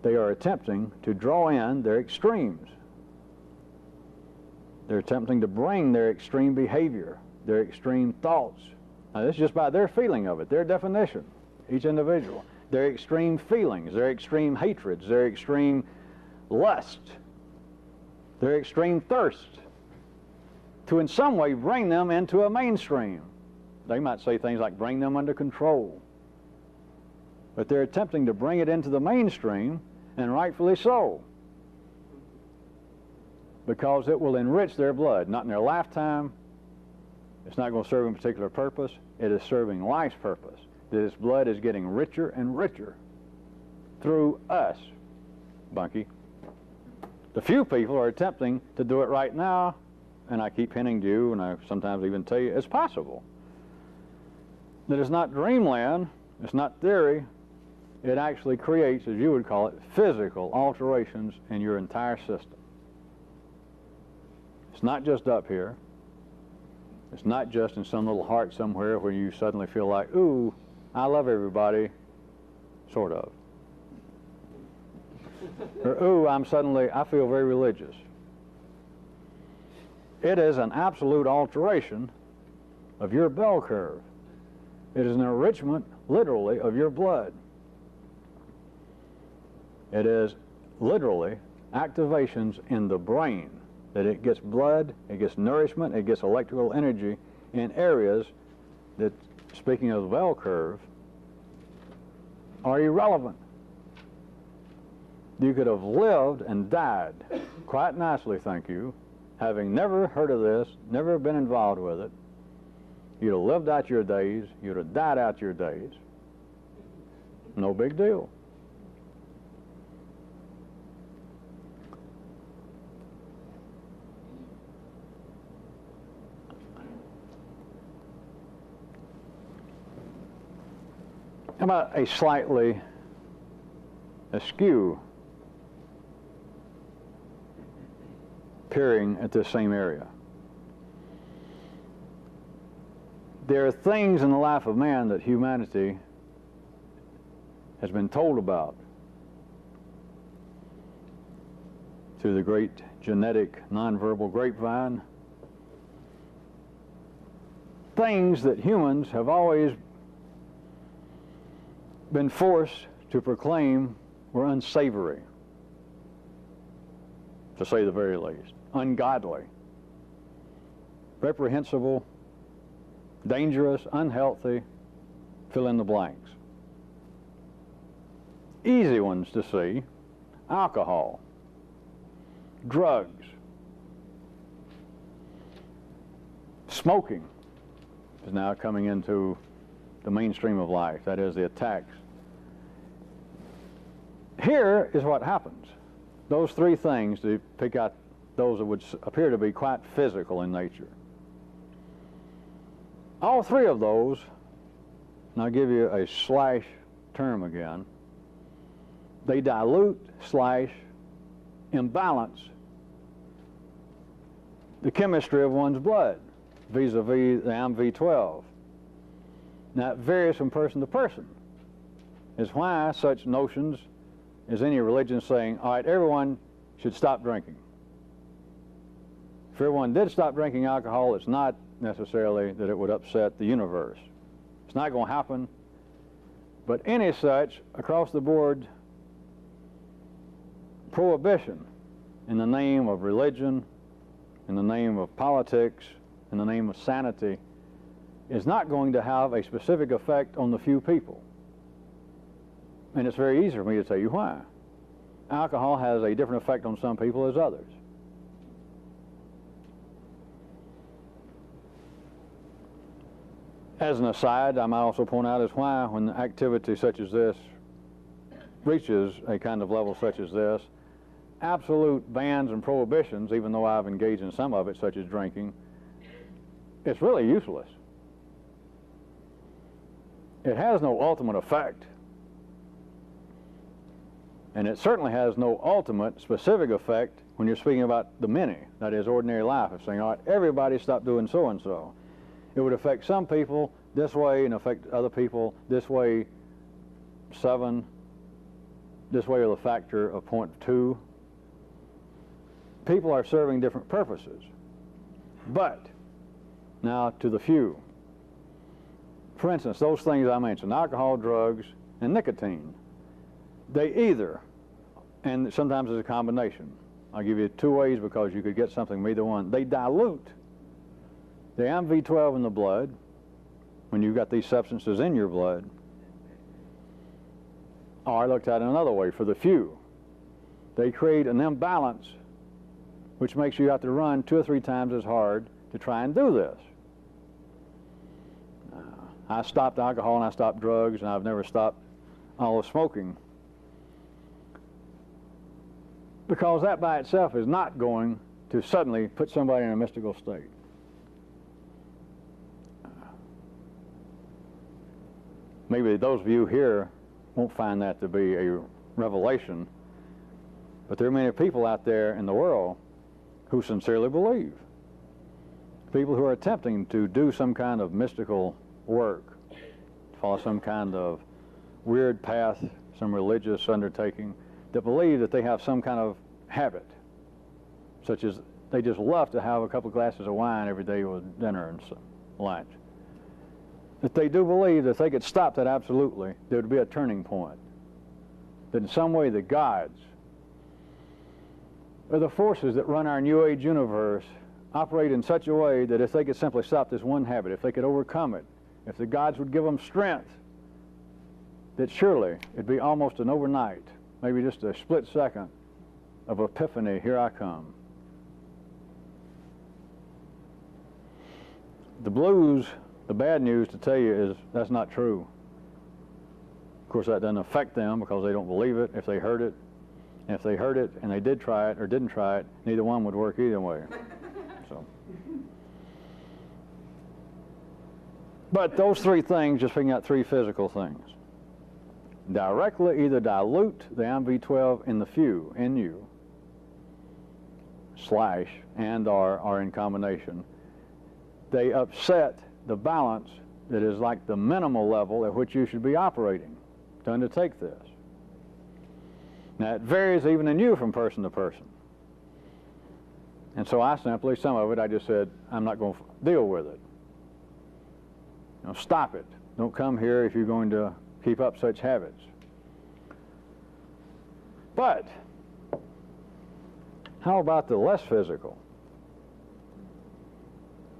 They are attempting to draw in their extremes. They're attempting to bring their extreme behavior, their extreme thoughts. Now, this is just by their feeling of it, their definition, each individual. Their extreme feelings, their extreme hatreds, their extreme lust, their extreme thirst, to in some way bring them into a mainstream. They might say things like bring them under control. But they're attempting to bring it into the mainstream, and rightfully so, because it will enrich their blood, not in their lifetime. It's not going to serve a particular purpose. It is serving life's purpose. That its blood is getting richer and richer through us, Bunky. The few people are attempting to do it right now, and I keep hinting to you, and I sometimes even tell you, it's possible. That it's not dreamland, it's not theory, it actually creates, as you would call it, physical alterations in your entire system. It's not just up here. It's not just in some little heart somewhere where you suddenly feel like, ooh, I love everybody, sort of. Or, ooh, I feel very religious. It is an absolute alteration of your bell curve. It is an enrichment, literally, of your blood. It is literally activations in the brain, that it gets blood, it gets nourishment, it gets electrical energy in areas that, speaking of the bell curve, are irrelevant. You could have lived and died quite nicely, thank you, having never heard of this, never been involved with it. You'd have lived out your days, you'd have died out your days. No big deal. How about a slightly askew, peering at this same area. There are things in the life of man that humanity has been told about through the great genetic nonverbal grapevine. Things that humans have always been forced to proclaim were unsavory, to say the very least, ungodly, reprehensible, dangerous, unhealthy, fill in the blanks. Easy ones to see: alcohol, drugs, smoking is now coming into the mainstream of life, that is, the attacks. Here is what happens. Those three things, to pick out those that would appear to be quite physical in nature. All three of those, and I'll give you a slash term again, they dilute, imbalance the chemistry of one's blood vis-a-vis the AMV12. Now, it varies from person to person. Is why such notions as any religion saying, all right, everyone should stop drinking. If everyone did stop drinking alcohol, it's not necessarily that it would upset the universe. It's not going to happen. But any such across-the-board prohibition in the name of religion, in the name of politics, in the name of sanity, is not going to have a specific effect on the few people. And it's very easy for me to tell you why. Alcohol has a different effect on some people as others. As an aside, I might also point out is why when activity such as this reaches a kind of level such as this, absolute bans and prohibitions, even though I've engaged in some of it, such as drinking, it's really useless. It has no ultimate effect. And it certainly has no ultimate specific effect when you're speaking about the many, that is ordinary life, of saying, all right, everybody stop doing so-and-so. It would affect some people this way and affect other people this way 7, this way with a factor of 0.2. People are serving different purposes. But now to the few. For instance, those things I mentioned, alcohol, drugs, and nicotine, they either, and sometimes it's a combination. I'll give you 2 ways because you could get something from either one. They dilute the AMV12 in the blood when you've got these substances in your blood. Or I looked at it another way, for the few. They create an imbalance which makes you have to run 2 or 3 times as hard to try and do this. I stopped alcohol and I stopped drugs, and I've never stopped all the smoking, because that by itself is not going to suddenly put somebody in a mystical state. Maybe those of you here won't find that to be a revelation, but there are many people out there in the world who sincerely believe. People who are attempting to do some kind of mystical work, follow some kind of weird path, some religious undertaking, that believe that they have some kind of habit, such as they just love to have a couple glasses of wine every day with dinner and lunch. That they do believe that if they could stop that absolutely, there would be a turning point. That in some way the gods, or the forces that run our New Age universe, operate in such a way that if they could simply stop this one habit, if they could overcome it, if the gods would give them strength, that surely it'd be almost an overnight, maybe just a split second of epiphany, here I come. The blues, the bad news to tell you is that's not true. Of course, that doesn't affect them because they don't believe it if they heard it. And if they heard it and they did try it or didn't try it, neither one would work either way. So. But those 3 things, just picking out 3 physical things. directly either dilute the MV12 in the few, in you, slash, and are in combination. They upset the balance that is like the minimal level at which you should be operating to undertake this. Now, it varies even in you from person to person. And so I simply, some of it, I just said, I'm not going to deal with it. You know, stop it. Don't come here if you're going to keep up such habits. But how about the less physical?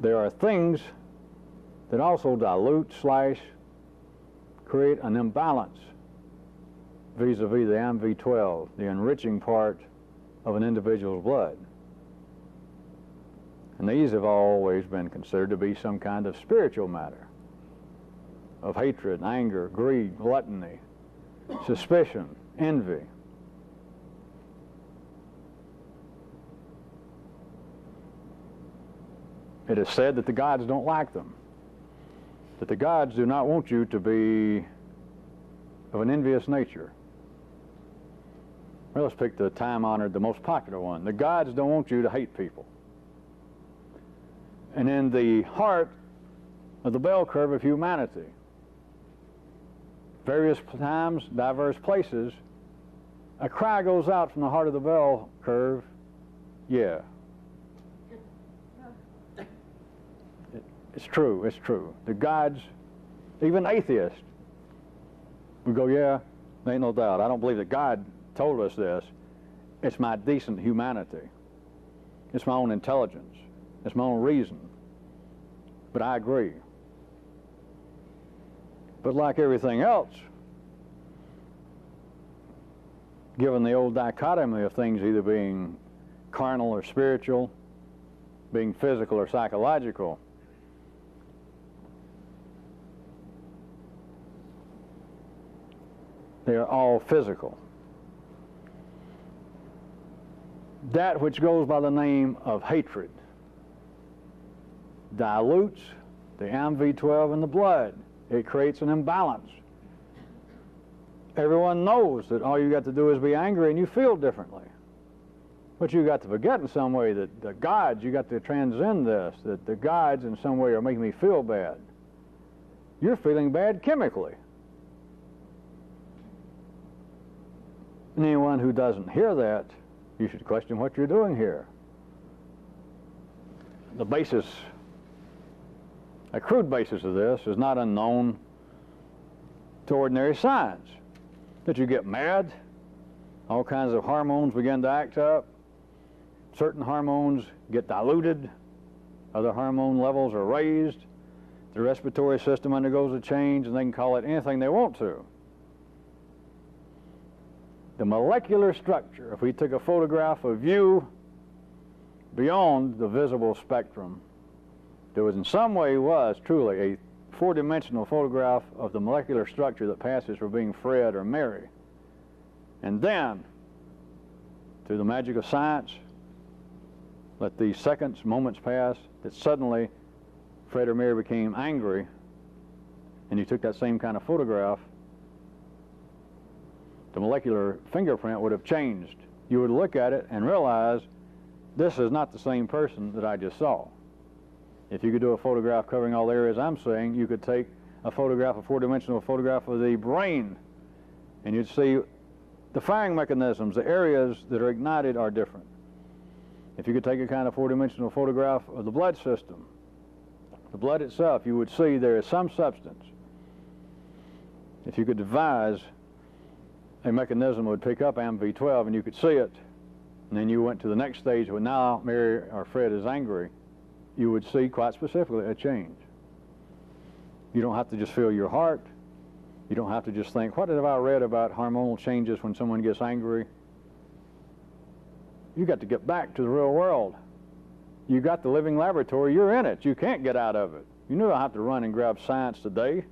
There are things that also dilute, slash, create an imbalance vis-a-vis the MV12, the enriching part of an individual's blood. And these have always been considered to be some kind of spiritual matter, of hatred, anger, greed, gluttony, suspicion, envy. It is said that the gods don't like them, that the gods do not want you to be of an envious nature. Well, let's pick the time-honored, the most popular one. The gods don't want you to hate people. And in the heart of the bell curve of humanity, various times, diverse places, a cry goes out from the heart of the bell curve, yeah. It's true, it's true. The gods, even atheists, would go, yeah, there ain't no doubt. I don't believe that God told us this. It's my decent humanity. It's my own intelligence. It's my own reason. But I agree. But like everything else, given the old dichotomy of things either being carnal or spiritual, being physical or psychological, they are all physical. That which goes by the name of hatred dilutes the MV12 in the blood. It creates an imbalance. Everyone knows that all you got to do is be angry and you feel differently. But you got to forget in some way that the gods, you got to transcend this, that the gods in some way are making me feel bad. You're feeling bad chemically. And anyone who doesn't hear that, you should question what you're doing here. The basis, a crude basis of this is not unknown to ordinary science. That you get mad, all kinds of hormones begin to act up, certain hormones get diluted, other hormone levels are raised, the respiratory system undergoes a change, and they can call it anything they want to. The molecular structure, if we took a photograph of you beyond the visible spectrum, there was in some way was truly a four-dimensional photograph of the molecular structure that passes for being Fred or Mary. And then, through the magic of science, let these seconds, moments pass, that suddenly Fred or Mary became angry, and you took that same kind of photograph, the molecular fingerprint would have changed. You would look at it and realize this is not the same person that I just saw. If you could do a photograph covering all the areas I'm saying, you could take a photograph, a four-dimensional photograph of the brain, and you'd see the firing mechanisms, the areas that are ignited are different. If you could take a kind of four-dimensional photograph of the blood system, the blood itself, you would see there is some substance. If you could devise a mechanism that would pick up MV12 and you could see it, and then you went to the next stage where now Mary or Fred is angry, you would see quite specifically a change. You don't have to just feel your heart. You don't have to just think, what have I read about hormonal changes when someone gets angry? You got to get back to the real world. You got the living laboratory, you're in it. You can't get out of it. You don't have to run and grab science today.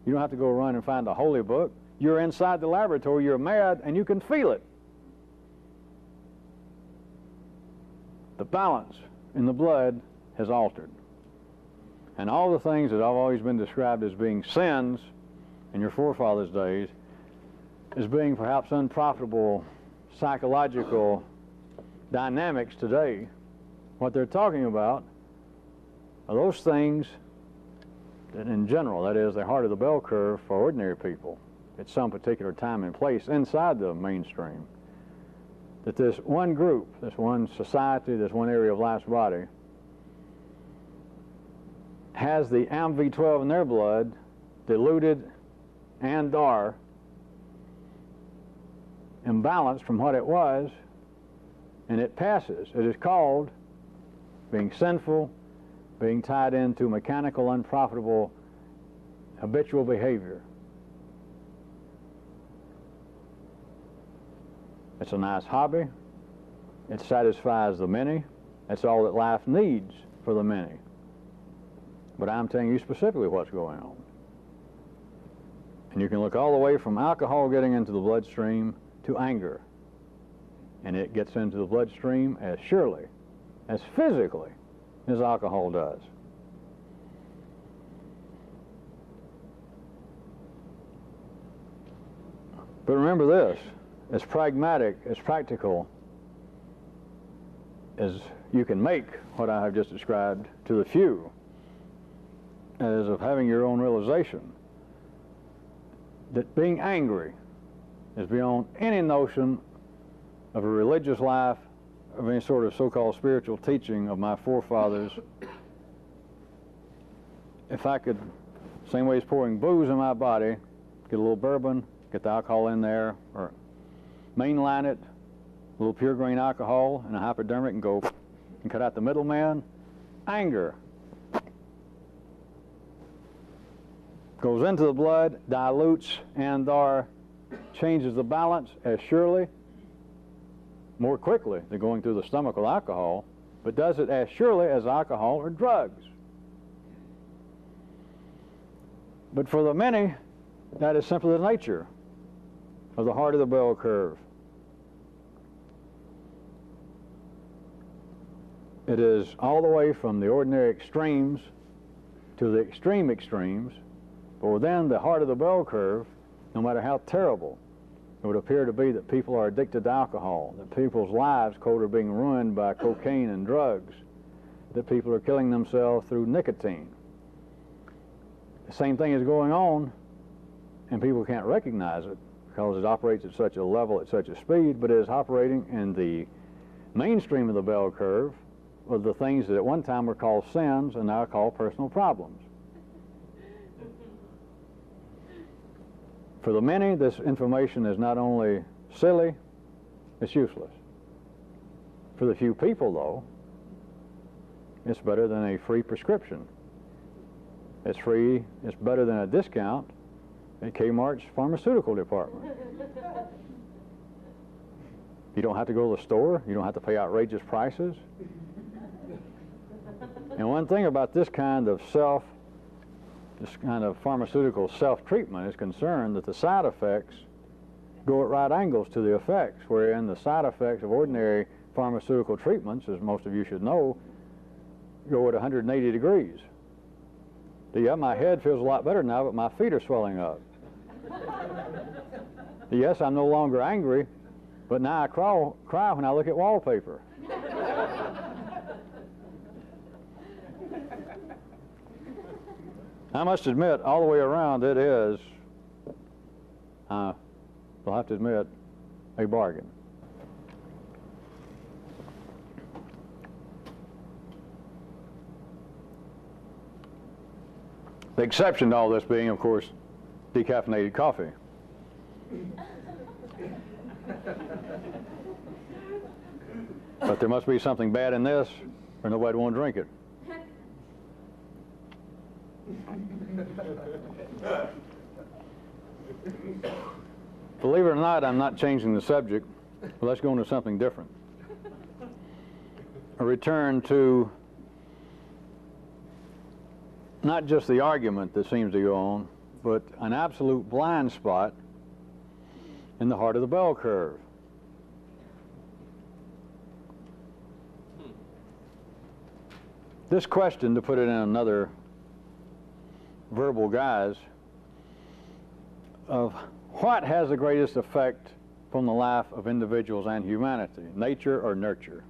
You don't have to go run and find a holy book. You're inside the laboratory, you're mad, and you can feel it. The balance in the blood has altered. And all the things that have always been described as being sins in your forefathers' days as being perhaps unprofitable psychological dynamics today, what they're talking about are those things that in general, that is the heart of the bell curve for ordinary people at some particular time and place inside the mainstream, that this one group, this one society, this one area of life's body has the AMV12 in their blood diluted and are imbalanced from what it was, and it passes. It is called being sinful, being tied into mechanical, unprofitable, habitual behavior. It's a nice hobby. It satisfies the many. That's all that life needs for the many. But I'm telling you specifically what's going on. And you can look all the way from alcohol getting into the bloodstream to anger. And it gets into the bloodstream as surely, as physically, as alcohol does. But remember this, as pragmatic, as practical as you can make what I have just described to the few, as of having your own realization that being angry is beyond any notion of a religious life, of any sort of so-called spiritual teaching of my forefathers. If I could, same way as pouring booze in my body, get a little bourbon, get the alcohol in there, or mainline it, a little pure grain alcohol and a hypodermic, and go and cut out the middleman. Anger goes into the blood, dilutes and/or changes the balance as surely, more quickly than going through the stomach with alcohol, but does it as surely as alcohol or drugs. But for the many, that is simply the nature of the heart of the bell curve. It is all the way from the ordinary extremes to the extreme extremes, but within the heart of the bell curve, no matter how terrible it would appear to be that people are addicted to alcohol, that people's lives, quote, are being ruined by cocaine and drugs, that people are killing themselves through nicotine. The same thing is going on, and people can't recognize it because it operates at such a level, at such a speed, but it is operating in the mainstream of the bell curve of the things that at one time were called sins and now are called personal problems. For the many, this information is not only silly, it's useless. For the few people, though, it's better than a free prescription. It's free, it's better than a discount at Kmart's pharmaceutical department. You don't have to go to the store, you don't have to pay outrageous prices. And one thing about this kind of pharmaceutical self-treatment is concerned that the side effects go at right angles to the effects, wherein the side effects of ordinary pharmaceutical treatments, as most of you should know, go at 180 degrees. Yeah, my head feels a lot better now, but my feet are swelling up. Yes, I'm no longer angry, but now I cry when I look at wallpaper. I must admit, all the way around, it is, I'll have to admit, a bargain. The exception to all this being, of course, decaffeinated coffee. But there must be something bad in this, or nobody won't drink it. Believe it or not, I'm not changing the subject, but let's go into something different. A return to not just the argument that seems to go on, but an absolute blind spot in the heart of the bell curve. This question, to put it in another verbal guise, of What has the greatest effect from the life of individuals and humanity, nature or nurture?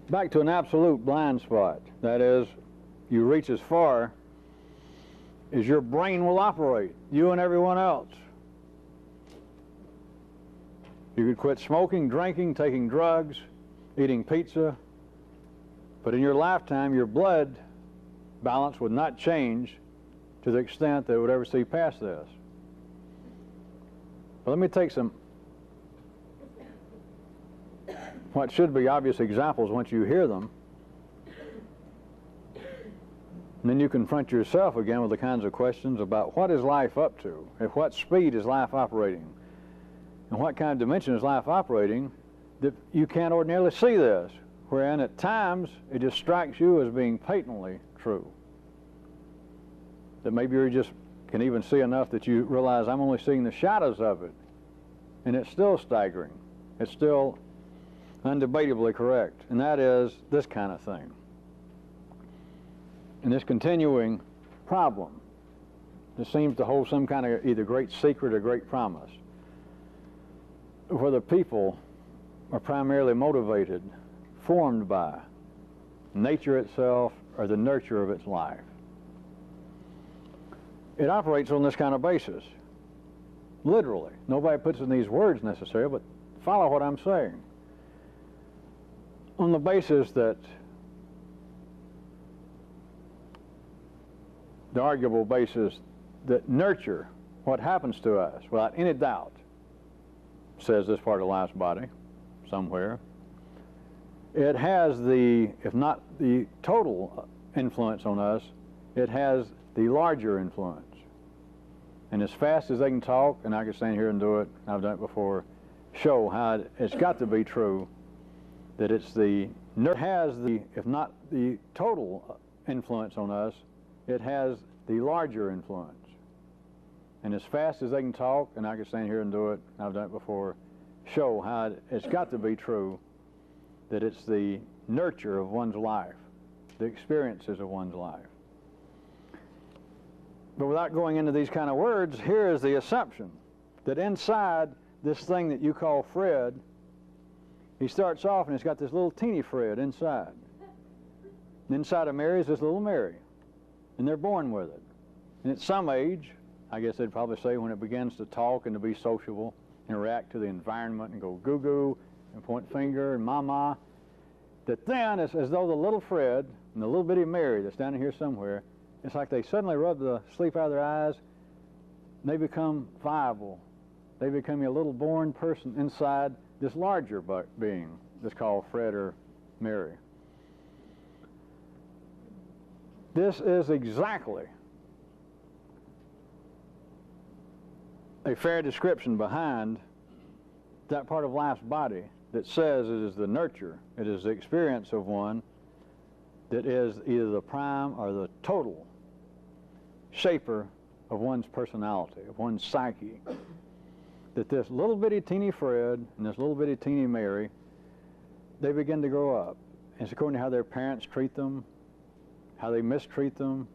Back to an absolute blind spot. That is, you reach as far as your brain will operate, you and everyone else. You could quit smoking, drinking, taking drugs, eating pizza, but in your lifetime, your blood balance would not change to the extent that it would ever see past this. But let me take some what should be obvious examples once you hear them. And then you confront yourself again with the kinds of questions about what is life up to? At what speed is life operating? And what kind of dimension is life operating that you can't ordinarily see this? Wherein at times it just strikes you as being patently true. That maybe you just can even see enough that you realize I'm only seeing the shadows of it. And it's still staggering. It's still undebatably correct. And that is this kind of thing. And this continuing problem that seems to hold some kind of either great secret or great promise, where the people are primarily motivated, formed by nature itself or the nurture of its life. It operates on this kind of basis, literally. Nobody puts in these words necessarily, but follow what I'm saying. On the basis that the arguable basis that nurture, what happens to us, without any doubt, says this part of life's body, somewhere, it has the, if not the total influence on us, it has the larger influence. And as fast as they can talk, and I can stand here and do it, I've done it before, show how it's got to be true that it's the, it has the, if not the total influence on us, it has the larger influence. And as fast as they can talk, and I can stand here and do it, I've done it before, show how it's got to be true that it's the nurture of one's life, the experiences of one's life. But without going into these kind of words, here is the assumption that inside this thing that you call Fred, he starts off and he's got this little teeny Fred inside. And inside of Mary is this little Mary. And they're born with it. And at some age, I guess they'd probably say when it begins to talk and to be sociable and react to the environment and go goo-goo and point finger and mama, that then it's as though the little Fred and the little bitty Mary that's down here somewhere, it's like they suddenly rub the sleep out of their eyes and they become viable. They become a little born person inside this larger being that's called Fred or Mary. This is exactly a fair description behind that part of life's body that says it is the nurture, it is the experience of one that is either the prime or the total shaper of one's personality, of one's psyche. That this little bitty teeny Fred and this little bitty teeny Mary, they begin to grow up. And it's according to how their parents treat them, how they mistreat them,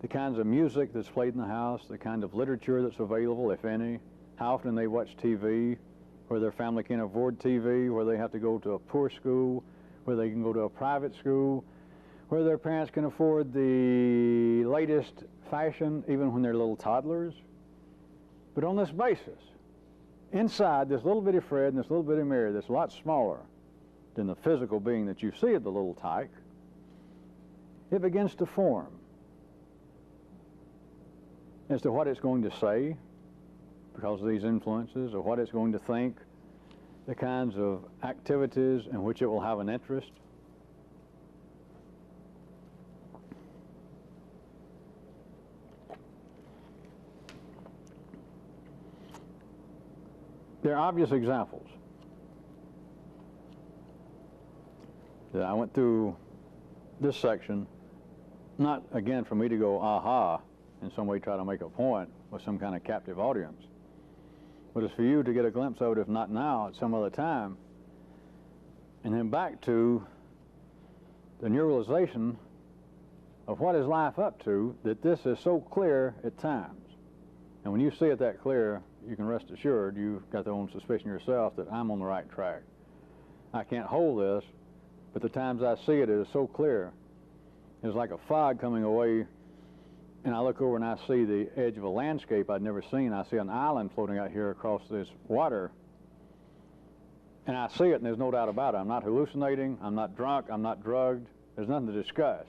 the kinds of music that's played in the house, the kind of literature that's available, if any, how often they watch TV, where their family can't afford TV, where they have to go to a poor school, where they can go to a private school, where their parents can afford the latest fashion even when they're little toddlers. But on this basis, inside this little bitty Fred and this little bitty Mary that's a lot smaller than the physical being that you see of the little tyke, it begins to form as to what it's going to say because of these influences, or what it's going to think, the kinds of activities in which it will have an interest. There are obvious examples that I went through this section, not again for me to go aha, in some way try to make a point with some kind of captive audience, but it's for you to get a glimpse of it, if not now, at some other time, and then back to the neuralization of what is life up to that this is so clear at times. And when you see it that clear, you can rest assured you've got the own suspicion yourself that I'm on the right track. I can't hold this, but the times I see it, it is so clear. It's like a fog coming away, and I look over and I see the edge of a landscape I'd never seen. I see an island floating out here across this water, and I see it, and there's no doubt about it. I'm not hallucinating, I'm not drunk, I'm not drugged. There's nothing to discuss.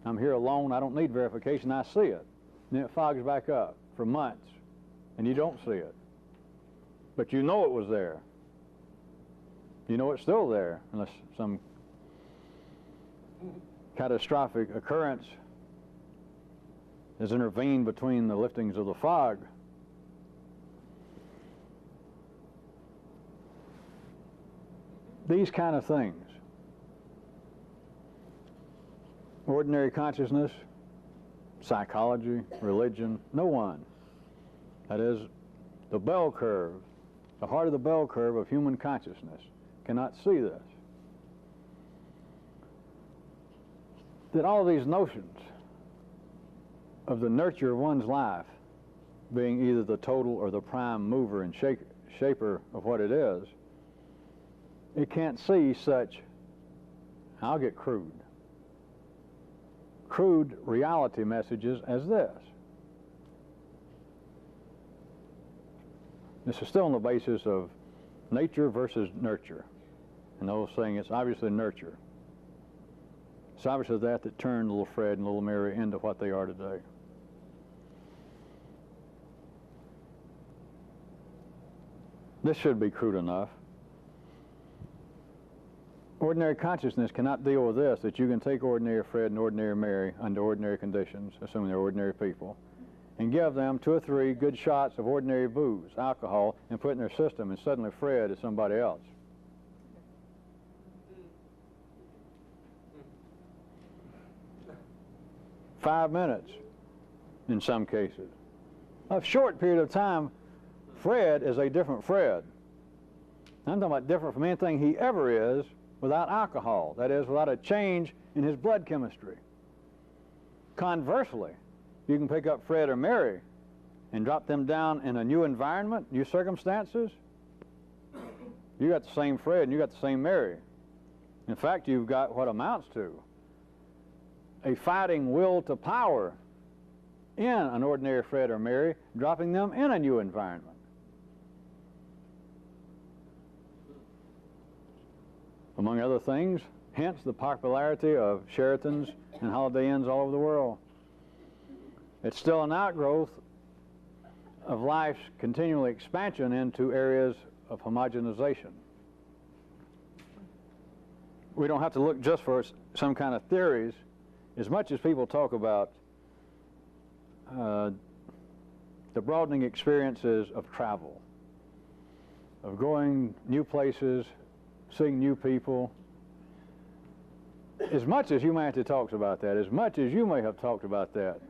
I'm here alone, I don't need verification, I see it. And then it fogs back up for months, and you don't see it. But you know it was there. You know it's still there, unless some catastrophic occurrence has intervened between the liftings of the fog. These kind of things. Ordinary consciousness, psychology, religion, no one. That is, the bell curve, the heart of the bell curve of human consciousness cannot see this. That all these notions of the nurture of one's life being either the total or the prime mover and shaper of what it is, it can't see such, I'll get crude reality messages as this. This is still on the basis of nature versus nurture. And those saying it's obviously nurture. It's obviously that turned little Fred and little Mary into what they are today. This should be crude enough. Ordinary consciousness cannot deal with this, that you can take ordinary Fred and ordinary Mary under ordinary conditions, assuming they're ordinary people, and give them 2 or 3 good shots of ordinary booze, alcohol, and put it in their system, and suddenly Fred is somebody else. 5 minutes in some cases. A short period of time, Fred is a different Fred. I'm talking about different from anything he ever is without alcohol. That is, without a change in his blood chemistry. Conversely, you can pick up Fred or Mary and drop them down in a new environment, new circumstances. You got the same Fred and you got the same Mary. In fact, you've got what amounts to a fighting will to power in an ordinary Fred or Mary, dropping them in a new environment. Among other things, hence the popularity of Sheratons and Holiday Inns all over the world. It's still an outgrowth of life's continual expansion into areas of homogenization. We don't have to look just for some kind of theories. As much as people talk about the broadening experiences of travel, of going new places, seeing new people, as much as humanity talks about that, as much as you may have talked about that,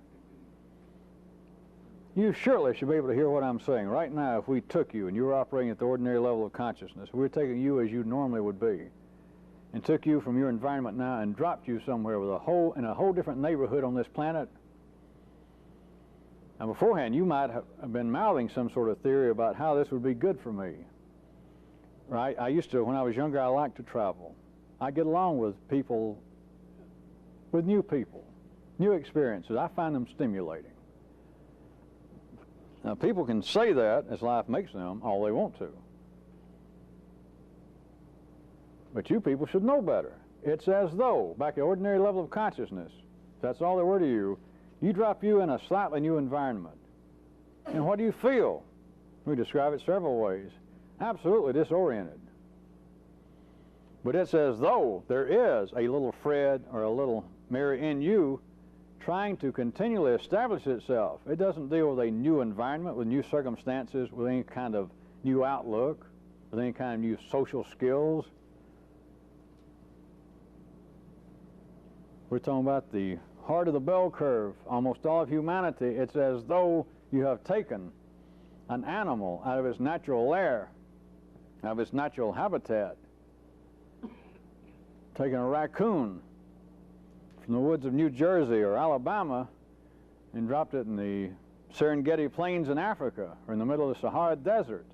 you surely should be able to hear what I'm saying. Right now, if we took you and you were operating at the ordinary level of consciousness, we're taking you as you normally would be, and took you from your environment now and dropped you somewhere with in a whole different neighborhood on this planet. Now beforehand, you might have been mouthing some sort of theory about how this would be good for me. Right? I used to, when I was younger, I liked to travel. I get along with people, with new people, new experiences. I find them stimulating. Now people can say that as life makes them all they want to. But you people should know better. It's as though, back at the ordinary level of consciousness, if that's all there were to you, you drop you in a slightly new environment. And what do you feel? We describe it several ways. Absolutely disoriented. But it's as though there is a little Fred or a little Mary in you trying to continually establish itself. It doesn't deal with a new environment, with new circumstances, with any kind of new outlook, with any kind of new social skills. We're talking about the heart of the bell curve, almost all of humanity. It's as though you have taken an animal out of its natural lair, out of its natural habitat, taken a raccoon from the woods of New Jersey or Alabama and dropped it in the Serengeti Plains in Africa or in the middle of the Sahara Desert,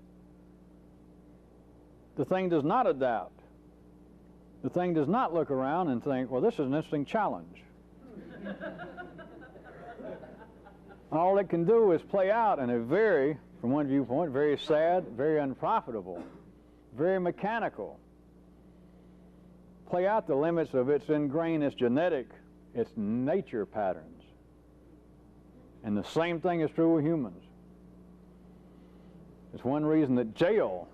the thing does not adapt. The thing does not look around and think, well, this is an interesting challenge. All it can do is play out in a very, from one viewpoint, very sad, very unprofitable, very mechanical. Play out the limits of its ingrained, its genetic, its nature patterns. And the same thing is true with humans. It's one reason that jail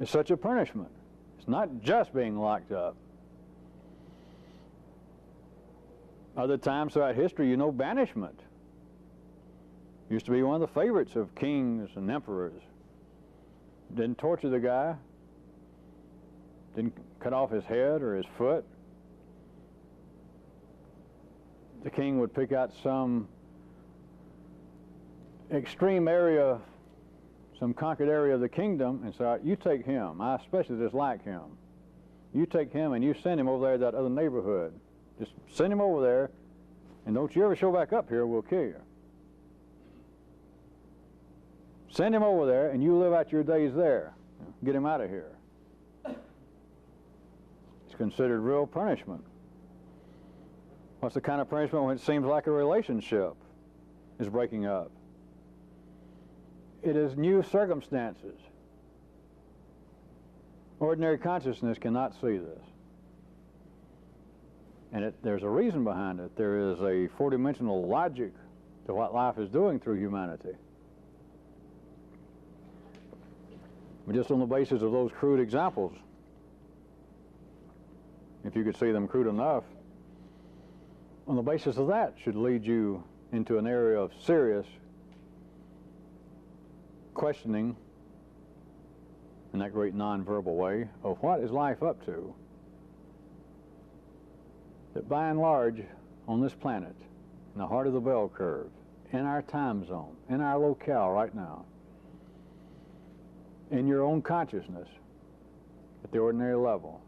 is such a punishment. It's not just being locked up. Other times throughout history, you know, banishment used to be one of the favorites of kings and emperors. Didn't torture the guy, didn't cut off his head or his foot. The king would pick out some extreme area, some conquered area of the kingdom and say, all right, you take him. I especially dislike him. You take him and you send him over there to that other neighborhood. Just send him over there, and don't you ever show back up here, we'll kill you. Send him over there, and you live out your days there. Get him out of here. It's considered real punishment. What's the kind of punishment when it seems like a relationship is breaking up? It is new circumstances. Ordinary consciousness cannot see this. And there's a reason behind it. There is a four-dimensional logic to what life is doing through humanity. But just on the basis of those crude examples, if you could see them crude enough, on the basis of that should lead you into an area of serious questioning in that great nonverbal way of what is life up to, that by and large on this planet, in the heart of the bell curve, in our time zone, in our locale right now, in your own consciousness at the ordinary level,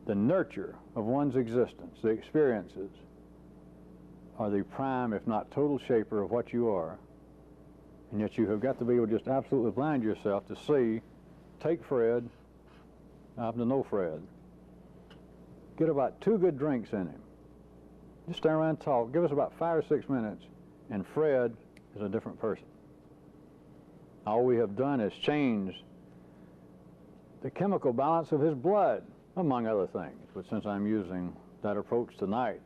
the nurture of one's existence, the experiences, are the prime, if not total, shaper of what you are. And yet you have got to be able to just absolutely blind yourself to see, take Fred, I happen to know Fred, get about 2 good drinks in him. Just stand around and talk, give us about 5 or 6 minutes, and Fred is a different person. All we have done is change the chemical balance of his blood, among other things. But since I'm using that approach tonight,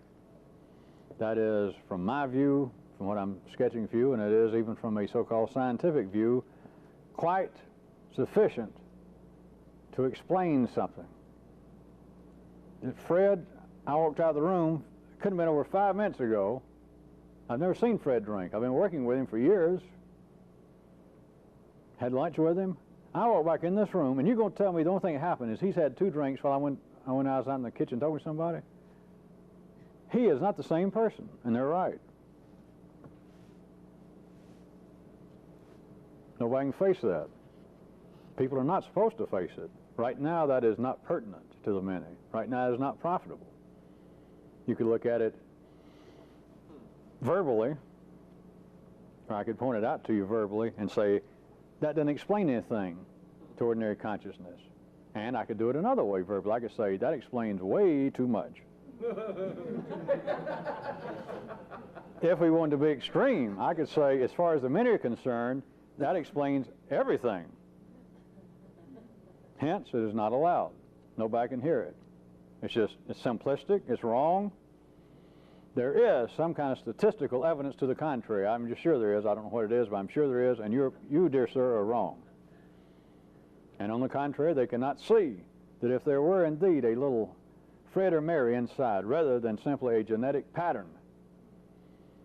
that is, from my view, from what I'm sketching for you, and it is even from a so-called scientific view, quite sufficient to explain something. That Fred, I walked out of the room, couldn't have been over 5 minutes ago. I've never seen Fred drink. I've been working with him for years. Had lunch with him. I walked back in this room, and you're going to tell me the only thing that happened is he's had 2 drinks while I was out in the kitchen talking to somebody? He is not the same person, and they're right. Nobody can face that. People are not supposed to face it. Right now, that is not pertinent to the many. Right now, it is not profitable. You could look at it verbally, or I could point it out to you verbally and say, that doesn't explain anything to ordinary consciousness. And I could do it another way verbally. I could say, that explains way too much. If we wanted to be extreme, I could say, as far as the many are concerned, that explains everything. Hence, it is not allowed. Nobody can hear it. It's simplistic, it's wrong. There is some kind of statistical evidence to the contrary. I'm just sure there is. I don't know what it is, but I'm sure there is, and you, dear sir, are wrong. And on the contrary, they cannot see that if there were indeed a little Fred or Mary inside, rather than simply a genetic pattern,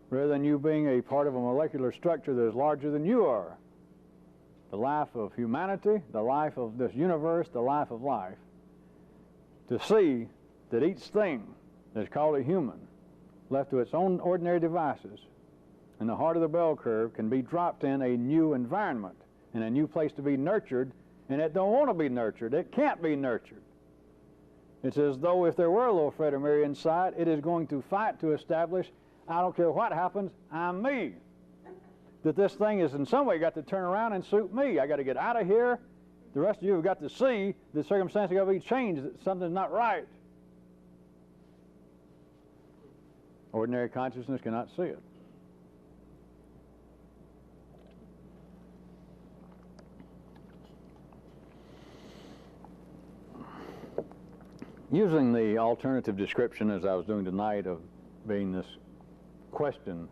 rather than you being a part of a molecular structure that is larger than you are, the life of humanity, the life of this universe, the life of life, to see that each thing that's called a human, left to its own ordinary devices, in the heart of the bell curve, can be dropped in a new environment, in a new place to be nurtured, and it don't want to be nurtured. It can't be nurtured. It's as though if there were a little Fred or Mary inside, it is going to fight to establish, I don't care what happens, I'm me. That this thing is in some way got to turn around and suit me. I got to get out of here. The rest of you have got to see the circumstances got to be changed, that something's not right. Ordinary consciousness cannot see it. Using the alternative description as I was doing tonight of being this question,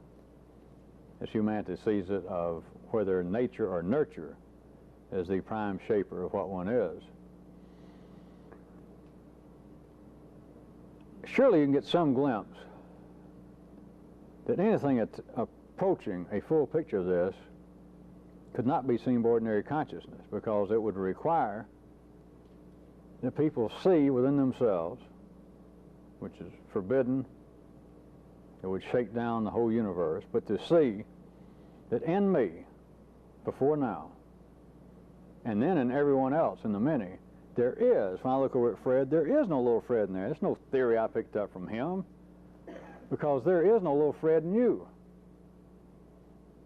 as humanity sees it, of whether nature or nurture is the prime shaper of what one is. Surely you can get some glimpse that anything approaching a full picture of this could not be seen by ordinary consciousness, because it would require that people see within themselves, which is forbidden, it would shake down the whole universe, but to see that in me, before now, and then in everyone else, in the many, there is, when I look over at Fred, there is no little Fred in there. There's no theory I picked up from him, because there is no little Fred in you.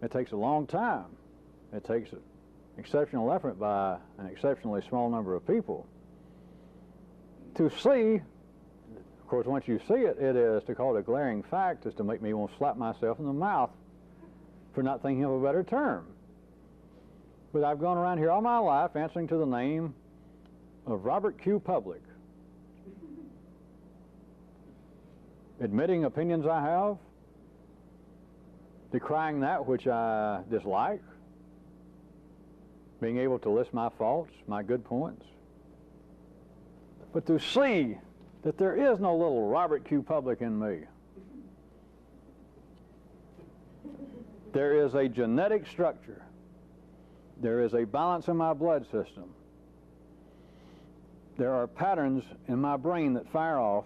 It takes a long time. It takes exceptional effort by an exceptionally small number of people to see. Of course, once you see it, it is to call it a glaring fact, is to make me want to slap myself in the mouth for not thinking of a better term. But I've gone around here all my life answering to the name of Robert Q. Public, admitting opinions I have, decrying that which I dislike, being able to list my faults, my good points. But to see that there is no little Robert Q. Public in me. There is a genetic structure. There is a balance in my blood system. There are patterns in my brain that fire off,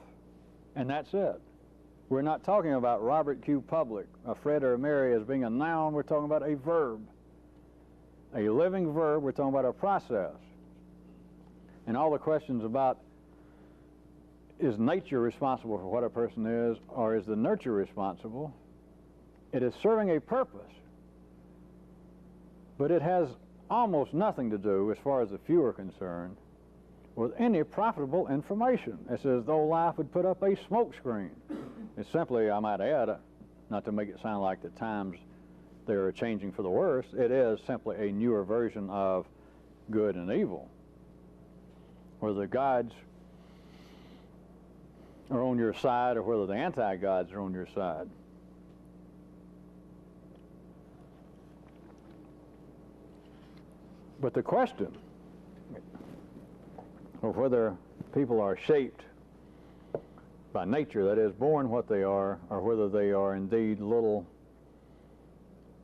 and that's it. We're not talking about Robert Q. Public, a Fred or a Mary as being a noun. We're talking about a verb, a living verb. We're talking about a process. And all the questions about, is nature responsible for what a person is, or is the nurture responsible? It is serving a purpose, but it has almost nothing to do, as far as the few are concerned, with any profitable information. It's as though life would put up a smoke screen. It's simply, I might add, not to make it sound like the times they're changing for the worse, it is simply a newer version of good and evil, where the gods are on your side or whether the anti-gods are on your side. But the question of whether people are shaped by nature, that is, born what they are, or whether they are indeed little,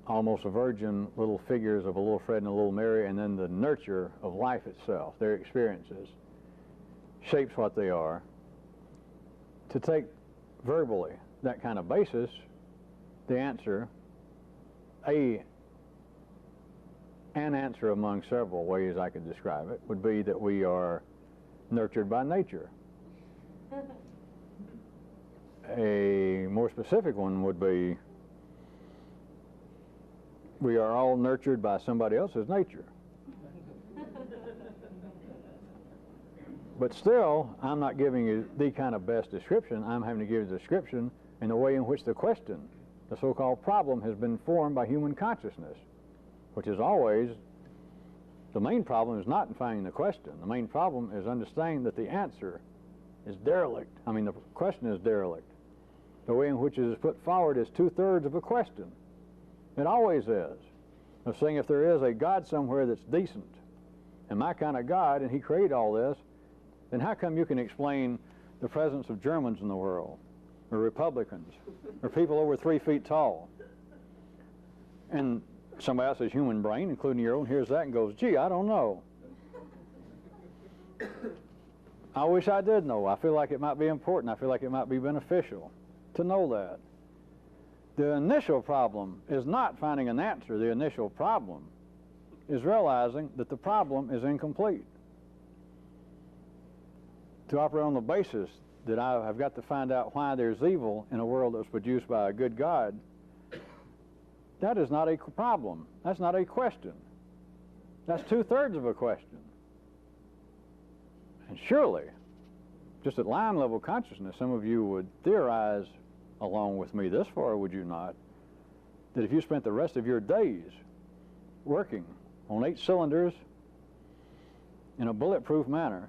almost a virgin, little figures of a little Fred and a little Mary, and then the nurture of life itself, their experiences, shapes what they are. To take verbally that kind of basis, the answer, an answer among several ways I could describe it, would be that we are nurtured by nature. A more specific one would be we are all nurtured by somebody else's nature. But still, I'm not giving you the kind of best description. I'm having to give you a description in the way in which the question, the so-called problem, has been formed by human consciousness, which is always, the main problem is not in finding the question. The main problem is understanding that the answer is derelict. I mean, the question is derelict. The way in which it is put forward is 2/3 of a question. It always is. Of saying if there is a God somewhere that's decent, and my kind of God, and he created all this, then how come you can explain the presence of Germans in the world, or Republicans, or people over 3 feet tall? And somebody else's human brain, including your own, hears that and goes, gee, I don't know. I wish I did know. I feel like it might be important. I feel like it might be beneficial to know that. The initial problem is not finding an answer. The initial problem is realizing that the problem is incomplete. to operate on the basis that I have got to find out why there's evil in a world that's produced by a good God, that is not a problem. That's not a question. That's 2/3 of a question. And surely, just at line level consciousness, some of you would theorize along with me this far, would you not, that if you spent the rest of your days working on 8 cylinders in a bulletproof manner,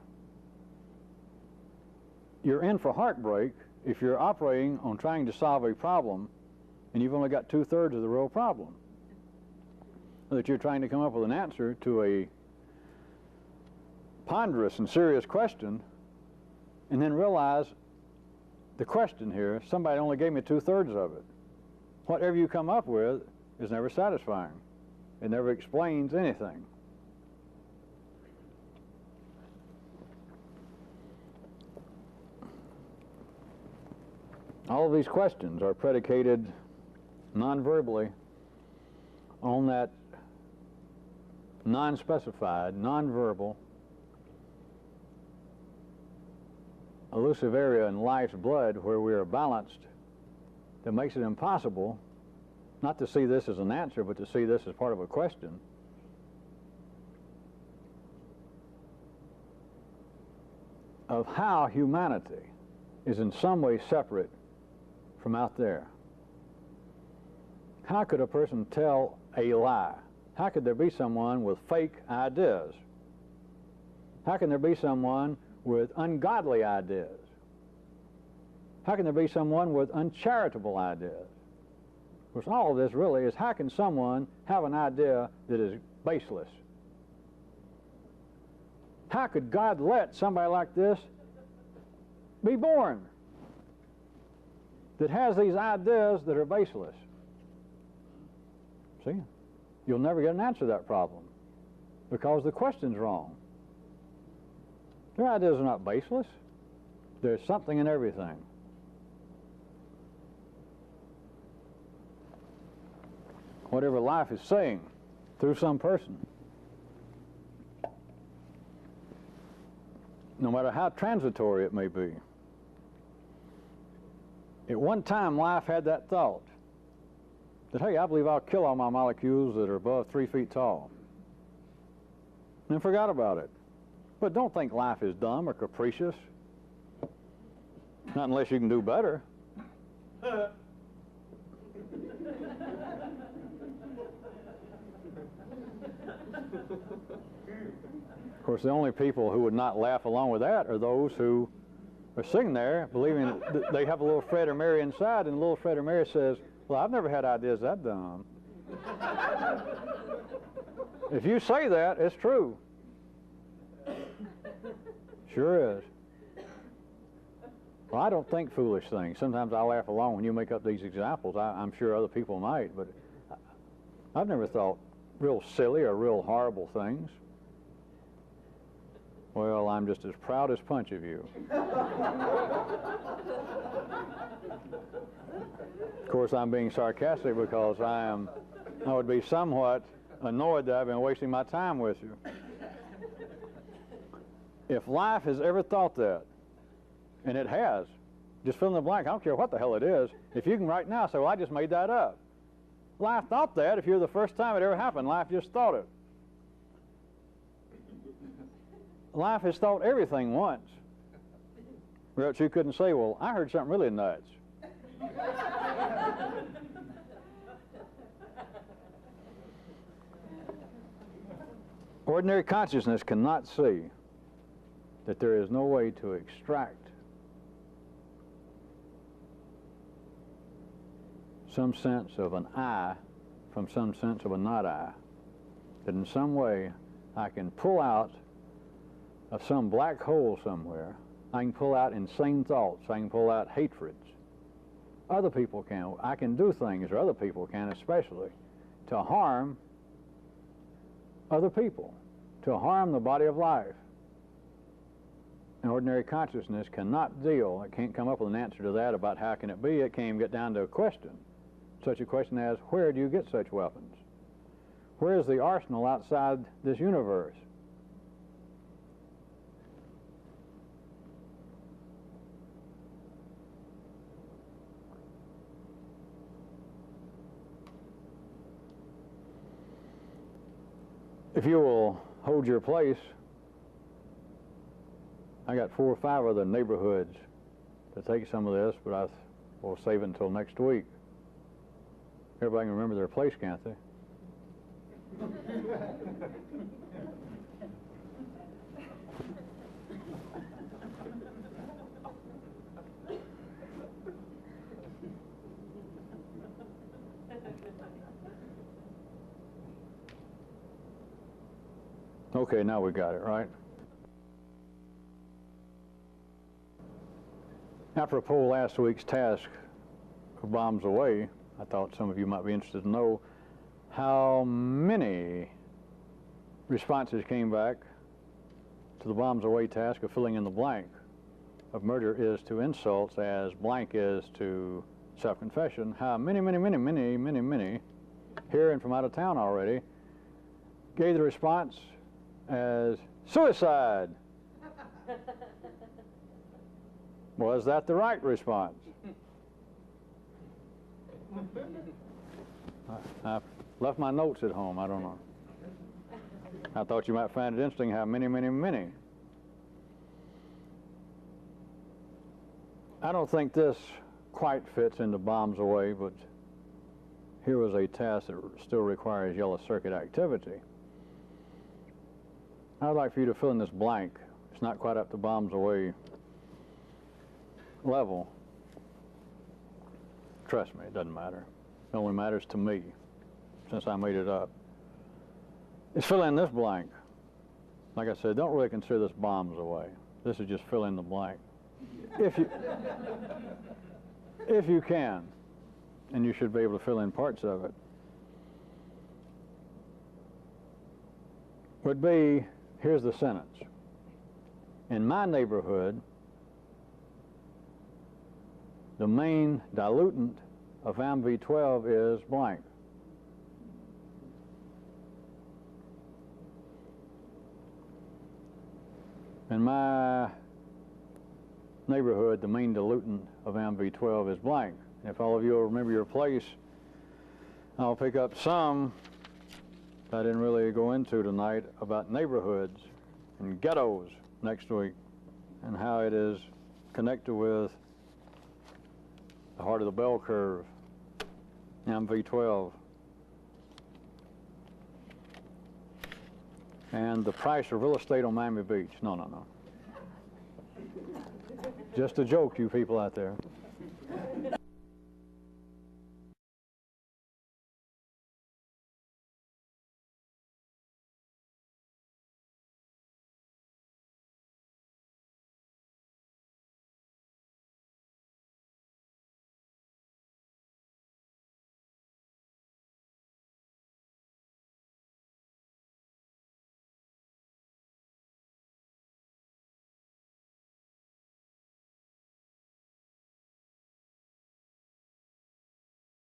you're in for heartbreak if you're operating on trying to solve a problem and you've only got 2/3 of the real problem. That you're trying to come up with an answer to a ponderous and serious question and then realize the question here, somebody only gave me 2/3 of it. Whatever you come up with is never satisfying. It never explains anything. All of these questions are predicated non-verbally on that non-specified, non-verbal, elusive area in life's blood where we are balanced that makes it impossible not to see this as an answer, but to see this as part of a question. Of how humanity is in some way separate from out there. How could a person tell a lie? How could there be someone with fake ideas? How can there be someone with ungodly ideas? How can there be someone with uncharitable ideas? Of course, all of this really is, how can someone have an idea that is baseless? How could God let somebody like this be born that has these ideas that are baseless? See, you'll never get an answer to that problem because the question's wrong. Their ideas are not baseless. There's something in everything. Whatever life is saying through some person, no matter how transitory it may be. At one time, life had that thought that, hey, I believe I'll kill all my molecules that are above 3 feet tall. And forgot about it. But don't think life is dumb or capricious. Not unless you can do better. Of course, the only people who would not laugh along with that are those who are sitting there believing that they have a little Fred or Mary inside, and little Fred or Mary says, well, I've never had ideas that dumb. If you say that, it's true. Sure is. Well, I don't think foolish things. Sometimes I laugh along when you make up these examples. I'm sure other people might, but I've never thought real silly or real horrible things. Well, I'm just as proud as punch of you. Of course, I'm being sarcastic because I would be somewhat annoyed that I've been wasting my time with you. If life has ever thought that, and it has, just fill in the blank, I don't care what the hell it is, if you can right now say, well, I just made that up. Life thought that. If you're the first time it ever happened, life just thought it. Life has thought everything once. Or else you couldn't say, well, I heard something really nuts. Ordinary consciousness cannot see that there is no way to extract some sense of an I from some sense of a not I. That in some way I can pull out of some black hole somewhere, I can pull out insane thoughts, I can pull out hatreds. Other people can. I can do things, or other people can especially, to harm other people, to harm the body of life. And ordinary consciousness cannot deal, it can't come up with an answer to that about how can it be. It can't even get down to a question. Such a question as, where do you get such weapons? Where is the arsenal outside this universe? If you will hold your place, I got 4 or 5 other neighborhoods to take some of this, but I will save it until next week. Everybody can remember their place, can't they? Okay, now we got it, right? Apropos last week's task of bombs away, I thought some of you might be interested to know how many responses came back to the bombs away task of filling in the blank of murder is to insults as blank is to self-confession. How many here and from out of town already gave the response as suicide. Was that the right response? I left my notes at home. I don't know. I thought you might find it interesting how many. I don't think this quite fits into bombs away, but here was a task that still requires yellow circuit activity. I'd like for you to fill in this blank. It's not quite up to bombs away level. Trust me, it doesn't matter. It only matters to me, since I made it up. It's fill in this blank. Like I said, don't really consider this bombs away. This is just fill in the blank. If you can, and you should be able to fill in parts of it. Would be, here's the sentence. In my neighborhood, the main diluent of MV12 is blank. In my neighborhood, the main diluent of MV12 is blank. If all of you will remember your place, I'll pick up some I didn't really go into tonight about neighborhoods and ghettos next week and how it is connected with the heart of the bell curve, MV12. And the price of real estate on Miami Beach. No. Just a joke, you people out there.